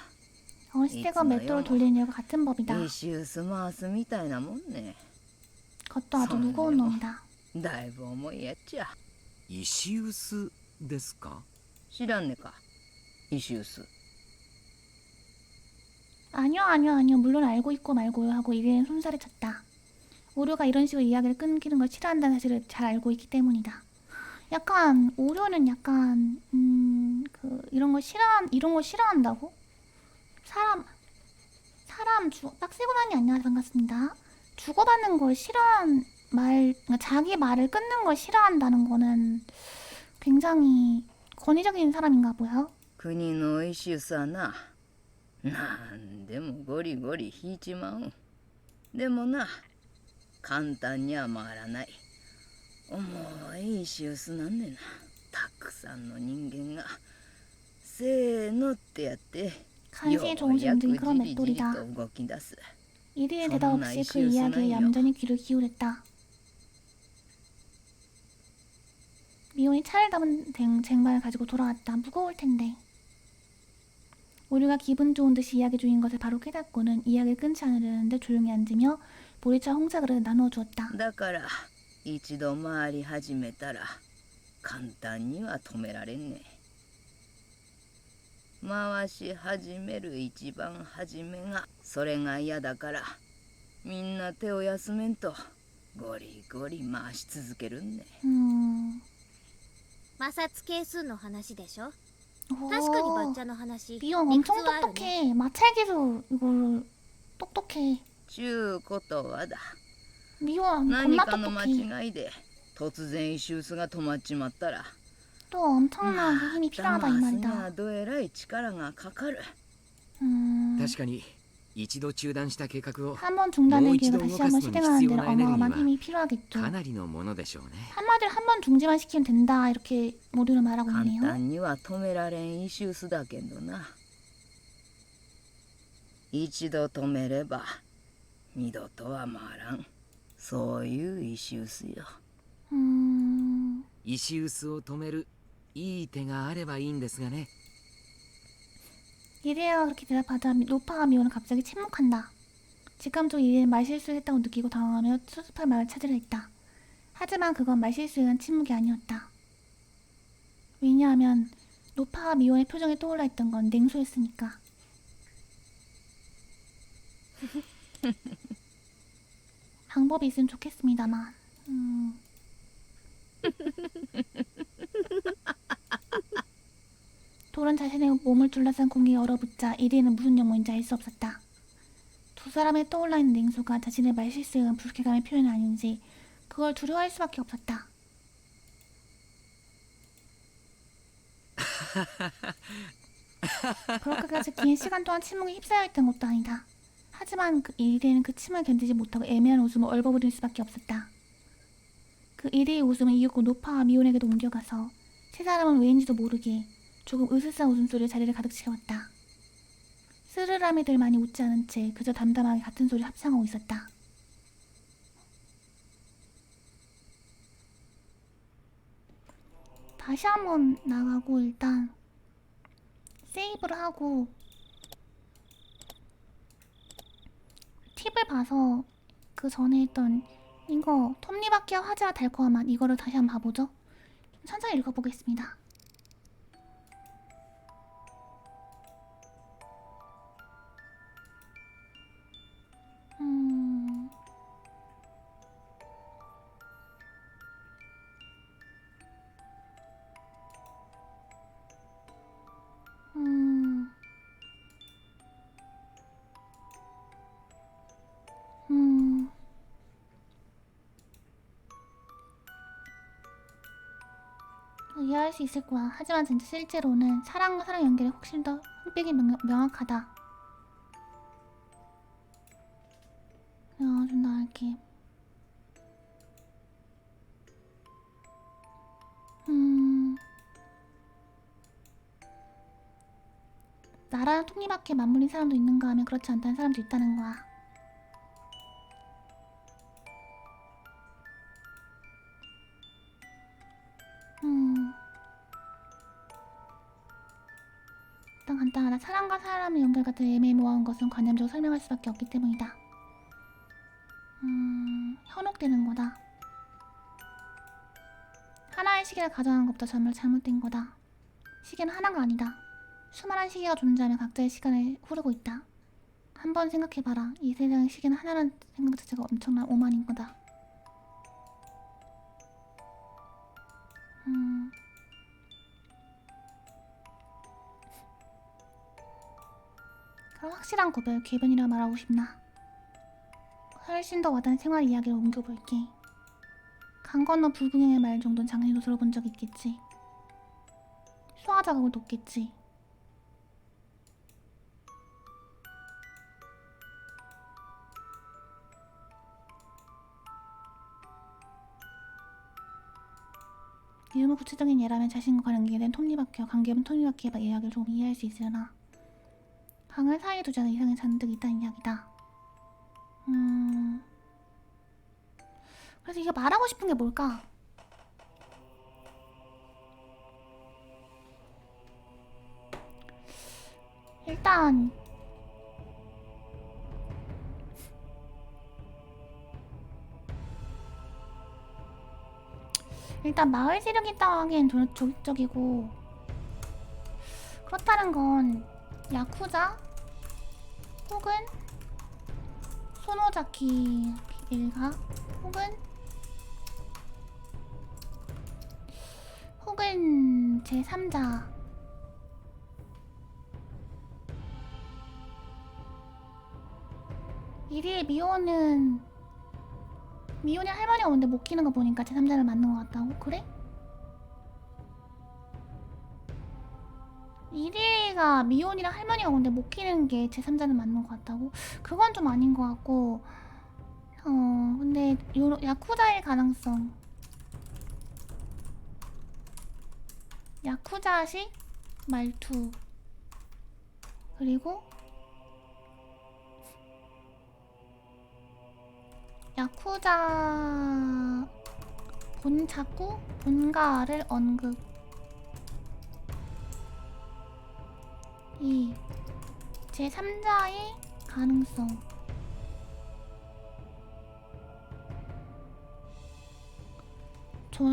Speaker 1: 어시대가 맷돌을 돌리는 일과 같은 법이다.
Speaker 9: イシウス回すみたいなもんね。
Speaker 1: 그것도 아주 무거운 놈이다.
Speaker 9: だいぶ重いやっちゃ。
Speaker 8: イシウスですか？
Speaker 9: 知らんねか、イシウス。
Speaker 1: 아니요. 물론 알고 있고 말고요 하고 이리엔 손살을 쳤다. 오류가 이런 식으로 이야기를 끊기는 걸 싫어한다는 사실을 잘 알고 있기 때문이다. 약간 오류는 약간 이런 거 싫어한다고? 사람 빡세고만이 안녕하세요 반갑습니다. 주고받는 걸 싫어한 그러니까 자기 말을 끊는 걸 싫어한다는 거는 굉장히 권위적인 사람인가 보요.
Speaker 9: 国のイシウスはな、なんでもゴリゴリ引いちまうん。でもな、簡単には回らない。重いイシウスなんねな。たくさんの人間がせーのってやって
Speaker 1: 간신히 조금씩 움직인 그런
Speaker 9: じりじり
Speaker 1: 맷돌이다.
Speaker 9: と動き出す。
Speaker 1: 이리엔 대답 없이 그 이야기에 얌전히 귀를 기울였다. 미혼이 차를 담은 쟁반을 가지고 돌아왔다. 무거울 텐데. 오류가 기분 좋은 듯이 이야기 중인 것을 바로 깨닫고는 이야기를 끊지 않으려는데 조용히 앉으며 보리차 홍차 그릇을 나누어 주었다.
Speaker 9: だから一度回り始めたら簡単には止められんね。回し始める一番初めがそれが嫌だから、みんな手を休めんとゴリゴリ回し続けるんね。
Speaker 3: 摩擦係数の話でしょ。
Speaker 1: 오,
Speaker 3: 確かにバッチャの話
Speaker 1: 미영
Speaker 3: 理屈
Speaker 1: 엄청
Speaker 3: はあるね。
Speaker 1: 똑똑해. 마찰기로 이거를 똑똑해.
Speaker 9: ちゅうことはだ、
Speaker 1: 미영
Speaker 9: 何
Speaker 1: 겁나
Speaker 9: かの間
Speaker 1: 똑똑해.
Speaker 9: 違いで突然イシュースが止まっちまったら、
Speaker 1: 또 엄청나게 힘이 필요하다 이
Speaker 9: 騙すに
Speaker 1: 말이다.
Speaker 9: はどえらい力がかかる。
Speaker 8: 確かに一度中断した計画を
Speaker 1: 한 번 중단된
Speaker 8: 뭐
Speaker 1: 계획을 다시 한번
Speaker 8: 이치도
Speaker 1: 실행하는 데는
Speaker 8: 녹았으면
Speaker 1: 어마어마한
Speaker 8: 에너지가
Speaker 1: 힘이 필요하겠죠.
Speaker 8: かなりのものでしょうね。
Speaker 1: 한마디로 한 번 중지만 시키면 된다 이렇게 모두를 말하고
Speaker 9: 簡
Speaker 1: 있네요.
Speaker 9: 単には止められんイシュースだけどな。一度止めれば二度とは回らん、そういうイシュースよ。
Speaker 8: 石臼を止めるいい手があればいいんですがね。
Speaker 1: 이래야 그렇게 대답하자 노파와 미호는 갑자기 침묵한다. 직감적으로 이래는 말실수를 했다고 느끼고 당황하며 수습할 말을 찾으려 했다. 하지만 그건 말실수에 의한 침묵이 아니었다. 왜냐하면 노파와 미호의 표정에 떠올라 있던 건 냉소였으니까. 방법이 있으면 좋겠습니다만. 돌은 자신의 몸을 둘러싼 공기에 얼어붙자 이리는 무슨 영문인지 알 수 없었다. 두 사람의 떠올라 있는 냉소가 자신의 말실수에 의한 불쾌감의 표현이 아닌지 그걸 두려워할 수밖에 없었다. 그렇게까지 긴 시간 동안 침묵에 휩싸여 있던 것도 아니다. 하지만 이리는 그 침을 견디지 못하고 애매한 웃음을 얼버무릴 수밖에 없었다. 그 이리의 웃음은 이윽고 노파와 미혼에게도 옮겨가서 세 사람은 왜인지도 모르게 조금 으스스한 웃음소리로 자리를 가득 채웠다. 스르라미들 많이 웃지 않은 채 그저 담담하게 같은 소리를 합창하고 있었다. 다시 한번 나가고 일단 세이브를 하고 팁을 봐서 그 전에 했던 이거 톱니바퀴와 화제와 달코와 맛 이거를 다시 한번 봐보죠. 천천히 읽어보겠습니다. 이해할 수 있을 거야. 하지만 진짜 실제로는 사랑과 사랑 연결이 훨씬 더 흑백이 명확하다. 좀 더 이렇게 나라는 톱니바퀴에 맞물린 사람도 있는가 하면 그렇지 않다는 사람도 있다는 거야. 일단 간단하다. 사람과 사람의 연결 같은 애매모호한 것은 관념적으로 설명할 수밖에 없기 때문이다. 현혹되는 거다. 하나의 시계를 가정한 것보다 정말 잘못된 거다. 시계는 하나가 아니다. 수많은 시계가 존재하며 각자의 시간을 흐르고 있다. 한번 생각해봐라. 이 세상의 시계는 하나라는 생각 자체가 엄청난 오만인 거다. 그럼 확실한 구별, 궤변이라 말하고 싶나? 훨씬 더 와닿은 생활 이야기를 옮겨볼게. 강 건너 불구경의 말 정도는 장신도 들어본 적 있겠지. 소화 자극을 돕겠지. 유무 구체적인 예라면 자신과 관계된 톱니바퀴와 관계없는 톱니바퀴의 이야기를 조금 이해할 수 있으려나 강을 사이에 두지 않은 이상이 잔뜩 있다는 이야기다. 그래서 이게 말하고 싶은 게 뭘까? 일단 일단 마을 세력이 있다고 하기엔 조직적이고, 그렇다는 건 야쿠자 혹은 소노자키 일가 혹은 제3자 이리의 미호는 할머니가 오는데 못 키는 거 보니까 제3자를 맞는 것 같다고? 그래? 이리가 미혼이랑 할머니가 오는데 못 키는 게 제3자는 맞는 것 같다고? 그건 좀 아닌 것 같고, 근데 야쿠자일 가능성, 야쿠자식 말투, 그리고 야쿠자 자꾸 본가를 언급. 이 제3자의 가능성.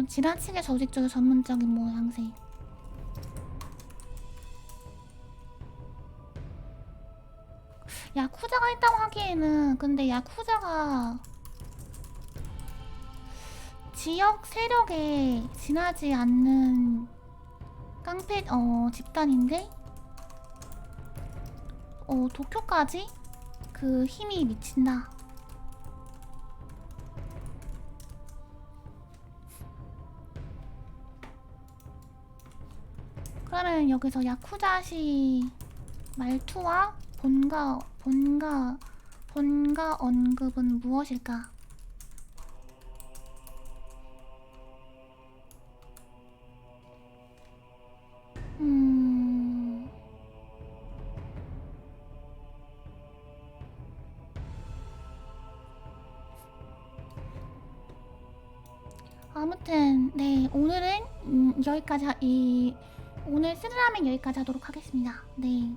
Speaker 1: 지나치게 조직적이고 전문적인 모양새. 야쿠자가 있다고 하기에는, 근데 야쿠자가 지역 세력에 지나지 않는 깡패 집단인데, 도쿄까지 그 힘이 미친다. 그러면 여기서 야쿠자시 말투와 본가 언급은 무엇일까? 아무튼 네, 오늘은 여기까지 오늘 쓰드라면 여기까지 하도록 하겠습니다. 네.